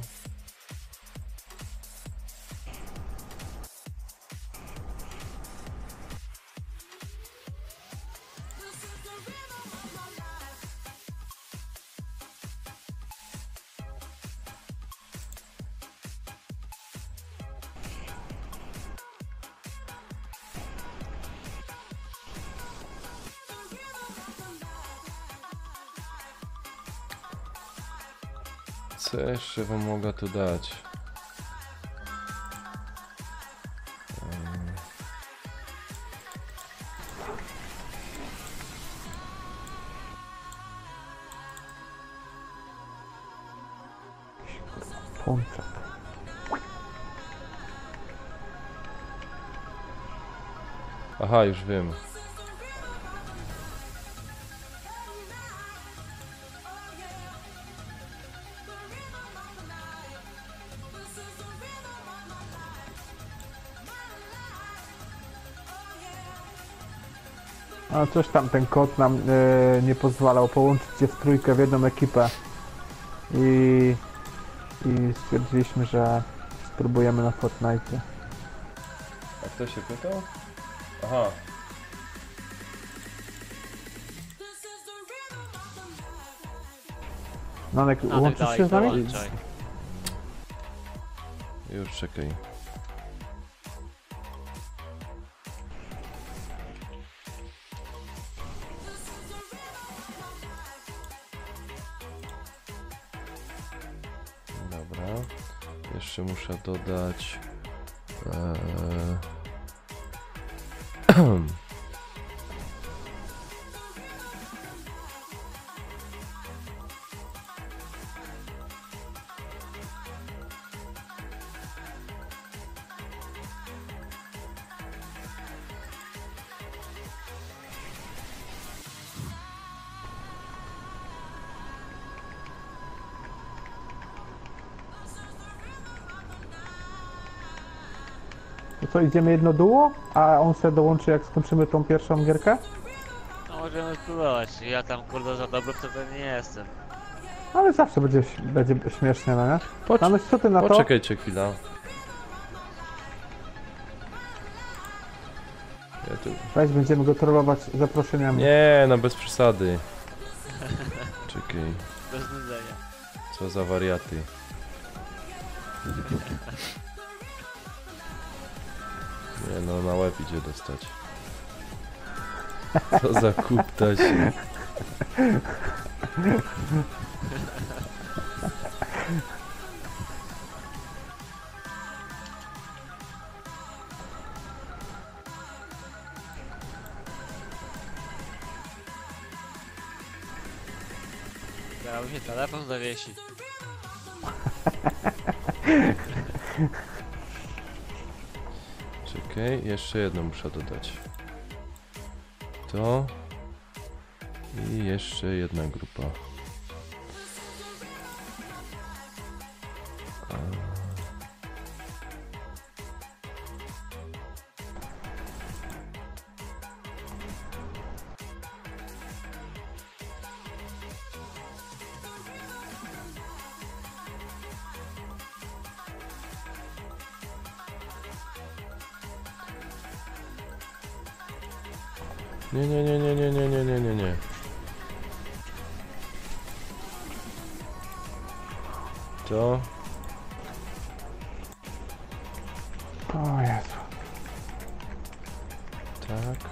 Co jeszcze wam mogę tu dać? Pączek. Aha, już wiem. A coś tam ten kod nam nie pozwalał połączyć się w trójkę w jedną ekipę. I stwierdziliśmy, że spróbujemy na Fortnite. A kto się pytał? Aha. Nanek, łączysz się z nami? dołączaj. Już czekaj. Dobra. Jeszcze muszę dodać... To co, idziemy jedno duo? A on se dołączy jak skończymy tą pierwszą gierkę? No możemy spróbować. Ja tam kurde za dobry to nie jestem. Ale zawsze będzie śmiesznie, no nie? Pocz- Nanek, co ty na to? Poczekajcie chwilę. Ja tu... Weź, będziemy go trollować zaproszeniami. Nie, no bez przesady. Czekaj, Bez nudzenia. co za wariaty. Nie no, na łeb idzie dostać. Co za kupta się. Teraz mi się telefon zawiesi. Czekaj, jeszcze jedno muszę dodać. To i jeszcze jedna grupa. Nie. To O Jezu. tak.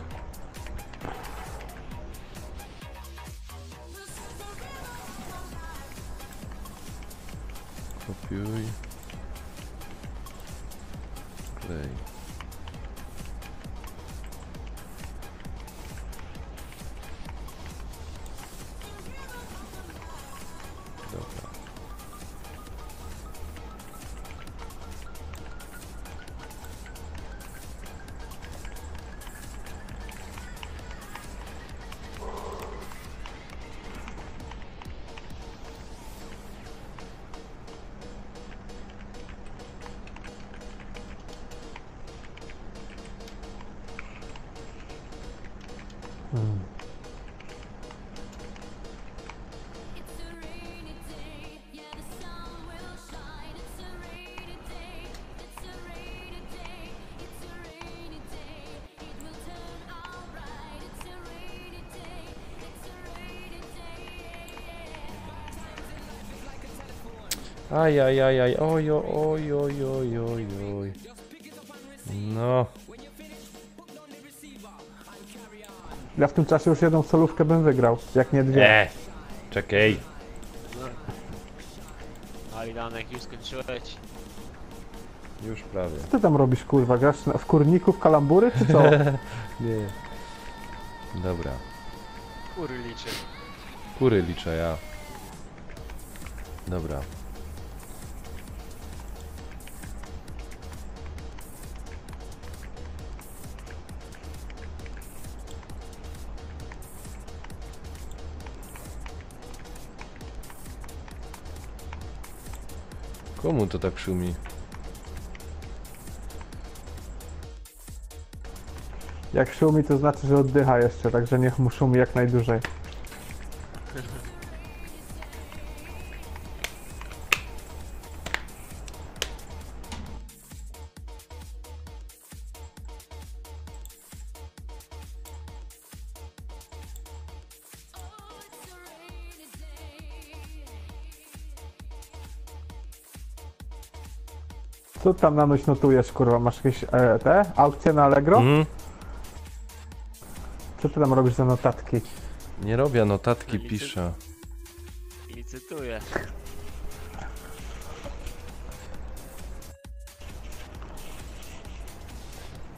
Kopiuj. Klej. Dobra. It's a rainy day, yeah, the sun will shine. It's a rainy day, it's a rainy day, it's a rainy day. It will turn out right. It's a rainy day, it's a rainy day. Ajajajaj, oj. No, Ja w tym czasie już jedną solówkę bym wygrał, jak nie dwie. czekaj. Alidanek, już skończyłeś? Już prawie. Co ty tam robisz, kurwa? Grasz w kurniku w kalambury, czy co? Nie. Dobra. Kury liczy. Kury liczę ja. Dobra. Komu to tak szumi? Jak szumi, to znaczy, że oddycha jeszcze, także niech mu szumi jak najdłużej. Co tam na noś notujesz, kurwa? Masz jakieś te aukcje na Allegro? Mhm. Co ty tam robisz za notatki? Nie robię notatki, piszę. Licytuję.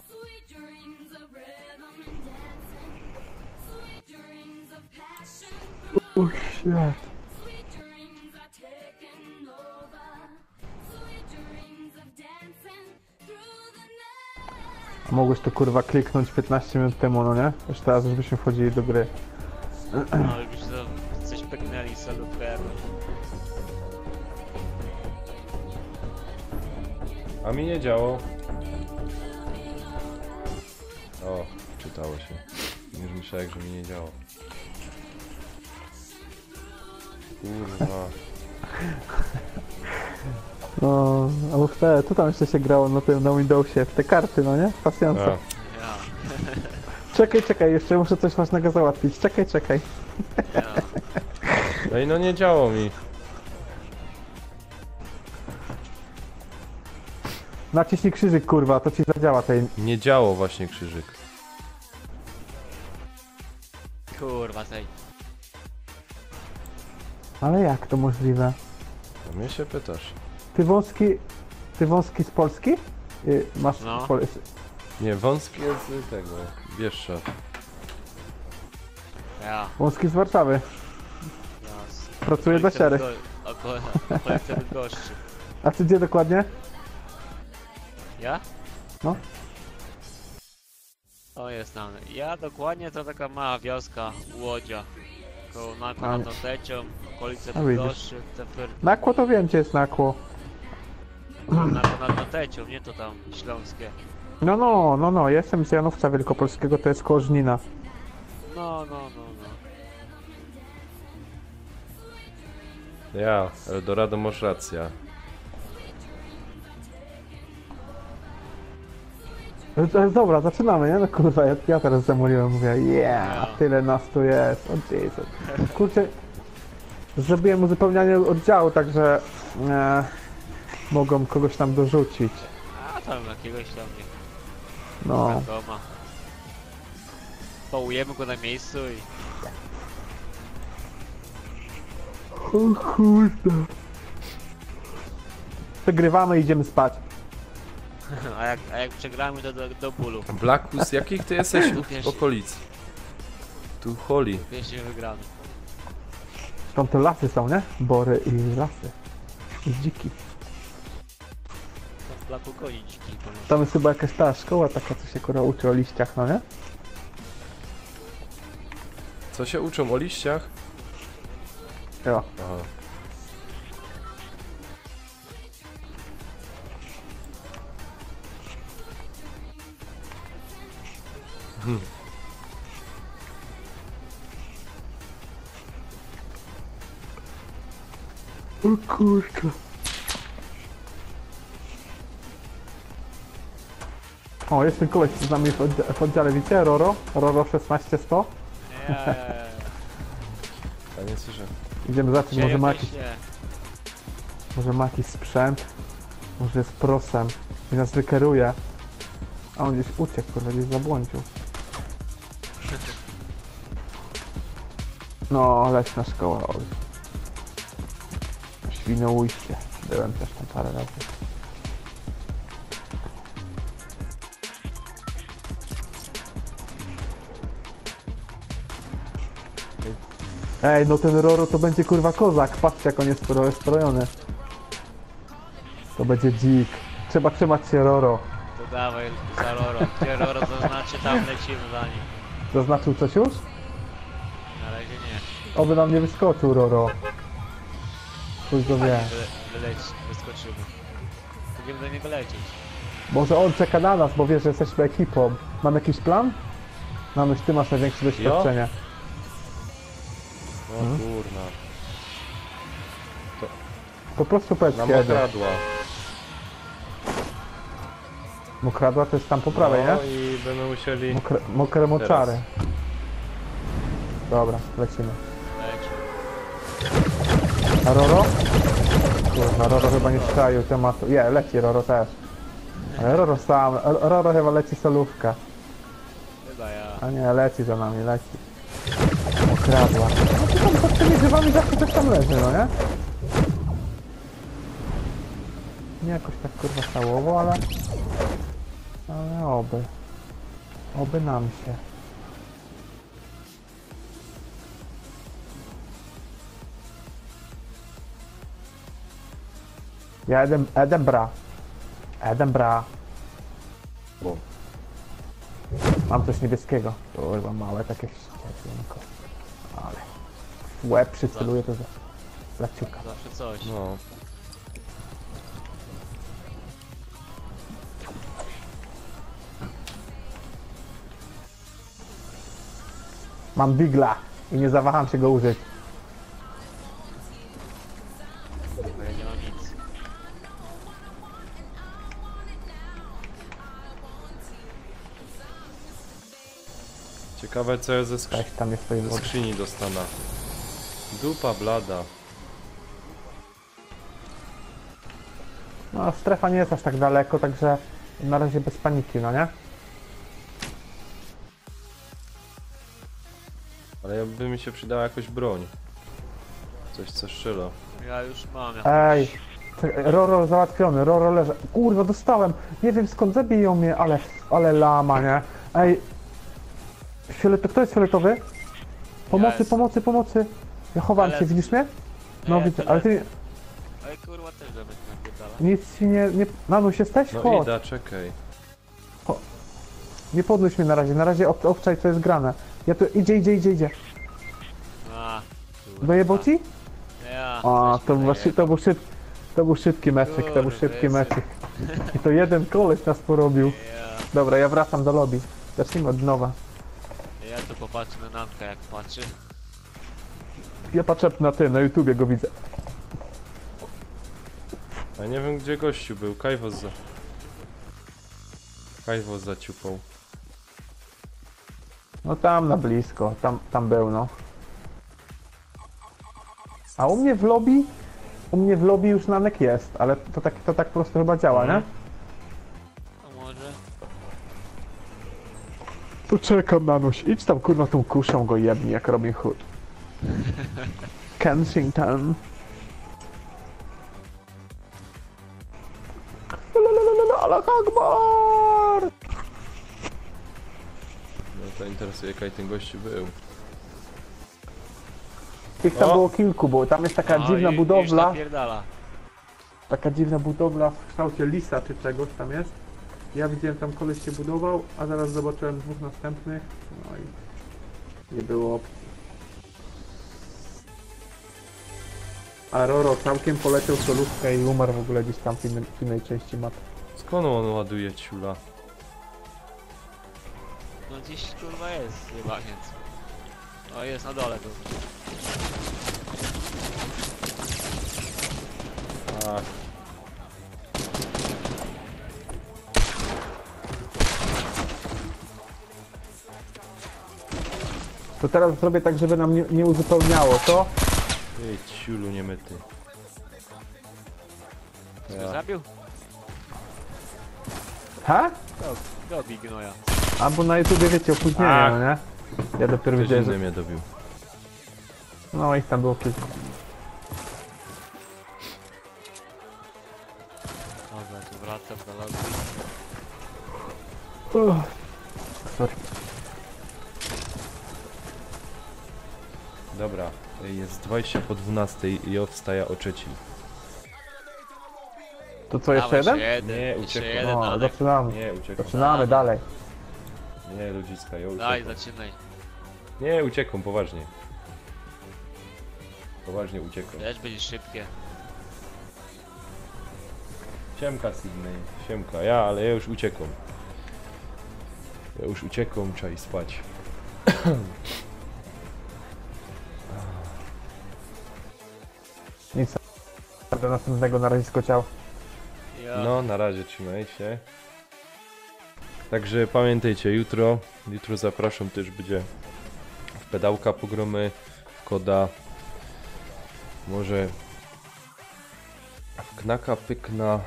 Sweet dreams of rhythm and dancing. Sweet dreams of passion. Świat. Sweet dreams are taking over. Sweet dreams of dancing through the night. A mogłeś to kurwa kliknąć 15 minut temu, no nie? Już teraz już byśmy wchodzili do gry. No już to coś pyknęli solo playeru. A mi nie działo. O, czytało się. Już myślałem, że mi nie działo. Kurwa. No, albo w te, tu tam jeszcze się grało na tym, na Windowsie, w te karty, no nie? Pasjące. A, Ja. Czekaj, jeszcze muszę coś ważnego załatwić. Czekaj. Ja. no i no nie działo mi. Naciśnij krzyżyk, kurwa, to ci zadziała tej... Nie działo właśnie krzyżyk. Kurwa tej. Ale jak to możliwe? A mnie się pytasz. Ty wąski z Polski? Masz... No. Nie, wąski jest z tego. Bieszczad. Ja. Wąski z Warszawy. Jas. Pracuje dla sierych. Okolice Bydgoszczy. A ty gdzie dokładnie? Ja? No. O, jest tam. Ja dokładnie to taka mała wioska Łodzia. Koło Nakło A. nad Notecią, okolice A widzisz. Bydgoszczy, Tefer... Nakło to wiem, gdzie jest Nakło. Nakło nad Notecią, nie to tam śląskie. No, jestem z Janówca Wielkopolskiego, to jest koło Żnina. No. Ja, Eldorado masz rację. Dobra, zaczynamy, nie? No kurwa, ja teraz zamówiłem, mówię, yeah, tyle nas tu jest, o Jesus. Kurczę, zrobiłem uzupełnianie oddziału, także mogą kogoś tam dorzucić. A tam jakiegoś tam nie No, wiadomo. Połujemy go na miejscu i... o kurde. Przegrywamy i idziemy spać. A jak przegramy to do bólu. Blackus, z jakich ty jesteś w okolicy? Tu Holi. Wiecznie wygramy. Tam to lasy są, nie? Bory i lasy. I dziki. To w plaku goni dziki. Tam jest chyba jakaś ta szkoła taka, co się kurwa uczy o liściach, no nie? Co się uczą o liściach? Jo. Aha. O kurczę. O, jest ten koleś z nami w oddziale, widzicie? Roro 16100. Nie. Ja nie słyszę. Idziemy zobaczyć, może ma jakiś, się. może ma jakiś sprzęt. Może jest prosem i nas wykeruje. A on gdzieś uciekł, kurwa, gdzieś zabłądził. No, leśna szkoła, oj. Świnoujście. Byłem też tam parę razy. Ej, no ten Roro to będzie kurwa kozak. Patrzcie jak on jest strojony. To będzie dzik. Trzeba trzymać się Roro. To dawaj za Roro. Gdzie Roro zaznaczy, tam lecimy za nim. Zaznaczył coś już? Na razie nie. Oby nam nie wyskoczył Roro. Chuj go wie. Wyskoczymy. Będziemy do niego lecieć. Może on czeka na nas, bo wie, że jesteśmy ekipą. Mam jakiś plan? Manuś, ty masz największe doświadczenie. O kurna. Po prostu powiedz Na kiedy. mokradła. Mokradła to jest tam po prawej, No nie? i będą musieli... Mokre moczary. Dobra, lecimy. Leci. A Roro? Kurwa, Roro chyba nie strzaił tematu. Leci Roro też. Ale Roro sam, Roro chyba leci solówka. Chyba ja. A nie, leci za nami, leci. Mokradła. No to tam pod tymi drzewami zawsze coś tam leży, no nie? Nie jakoś tak kurwa stałowo, ale... Ale oby. Oby nam się. Ja Edinbra. O. Mam coś niebieskiego. Kurwa, małe takie ścieżynko. Ale... w łeb przyceluję to za... Laciuka. Zawsze coś. No. Mam digla i nie zawaham się go użyć. Bo ja nie mam nic. Ciekawe co ja ze Weź tam jest twojej wody. skrzyni dostanę. Dupa blada. No, strefa nie jest aż tak daleko, także na razie bez paniki, no nie? Ale by mi się przydała jakoś broń. Coś co strzela. Ja już mam Ej, Roro załatwiony, Roro leży. Kurwa, dostałem. Nie wiem skąd zabiją mnie, ale lama, nie? Ej, kto jest fioletowy? Pomocy, Jest. pomocy. Ja chowam się, Ale- widzisz mnie? No Ja widzę, tu ale ty Ale kurwa też będę napierdala. nic ci nie... Nanuś jesteś? No Chodź. Ida, czekaj. Nie podnoś mnie na razie obczaj co jest grane. Ja tu, idzie. A, kurwa. Dojebał ci? Ja. A, coś to, mi właśnie, zajebał. to był szybki meczyk, Kurwa, meczyk. I to jeden koleś nas porobił. Ja. Dobra, ja wracam do lobby. Zacznijmy od nowa. Ja tu popatrzę na Nanka jak patrzy. Ja patrzę na YouTubie go widzę. A nie wiem gdzie gościu był. Kajwos zaciupał. No tam na blisko, tam był no. A u mnie w lobby już Nanek jest, ale to tak po prostu chyba działa, nie? A może? Tu czekam Nanuś, idź tam kurwa tą kuszą go jebni jak Robin Hood. Kensington. Allah Akbar! No to interesuje jaka ten gościu był. Ich tam O! było kilku, bo tam jest taka O, dziwna już budowla. napierdala. Taka dziwna budowla w kształcie lisa czy czegoś tam jest. Ja widziałem tam koleś się budował, a zaraz zobaczyłem dwóch następnych. No i nie było opcji. A Roro całkiem poleciał solówkę i umarł w ogóle gdzieś tam w innej części mapy. Skąd on ładuje ciula? No gdzieś kurwa jest chyba, więc. O, jest na dole tu. Ach, To teraz zrobię tak, żeby nam nie uzupełniało, to? ty ciulu niemyty. Kto zabił? Ha? Dobij gnoja. Albo na YouTubie wiecie opóźnienie, Ach. no nie? Ja dopiero Ktoś widziałem, inny że... mnie dobił. No ich tam było kilku. wracam do lobby. Sorry. Dobra, jest 20 po 12 i ja wstaję o 3. To co, jeszcze Dawaj, jeden? Nie, Jeszcze uciekłem. jeden, No, Adek. zaczynamy. Nie, uciekam. Zaczynamy dalej. Nie, ludziska, ja Daj, uciekam. zaczynaj. Nie, uciekam, poważnie. Poważnie uciekam. Też będzie szybkie. Siemka Sydney, siemka. Ale ja już uciekam. Ja już uciekam, trzeba iść spać. Nic. Do następnego na razie ciał. Ja. No, na razie trzymajcie się. Także pamiętajcie, jutro zapraszam, też będzie w pedałka pogromy, w koda, może w knaka pykna,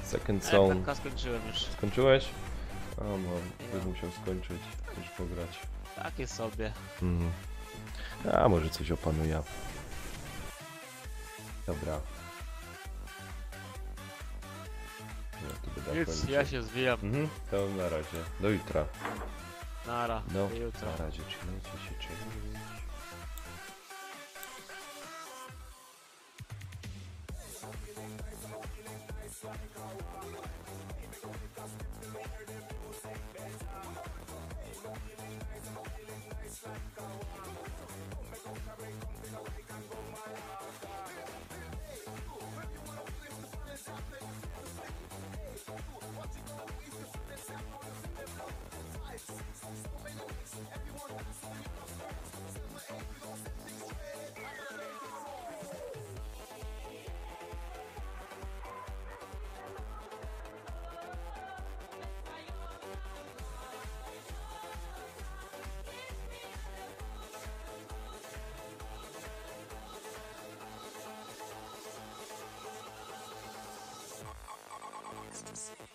second zone. MPK skończyłem już. Skończyłeś? A no, bym musiał skończyć, też pograć. Takie sobie. Mhm. A może coś opanuję. Dobra. Ja tu będę Nic, kończył. ja się zwijam. Mhm, to na razie. Do jutra. Nara. No, Do jutra. na razie. Trzymajcie się, cześć. ecstasy.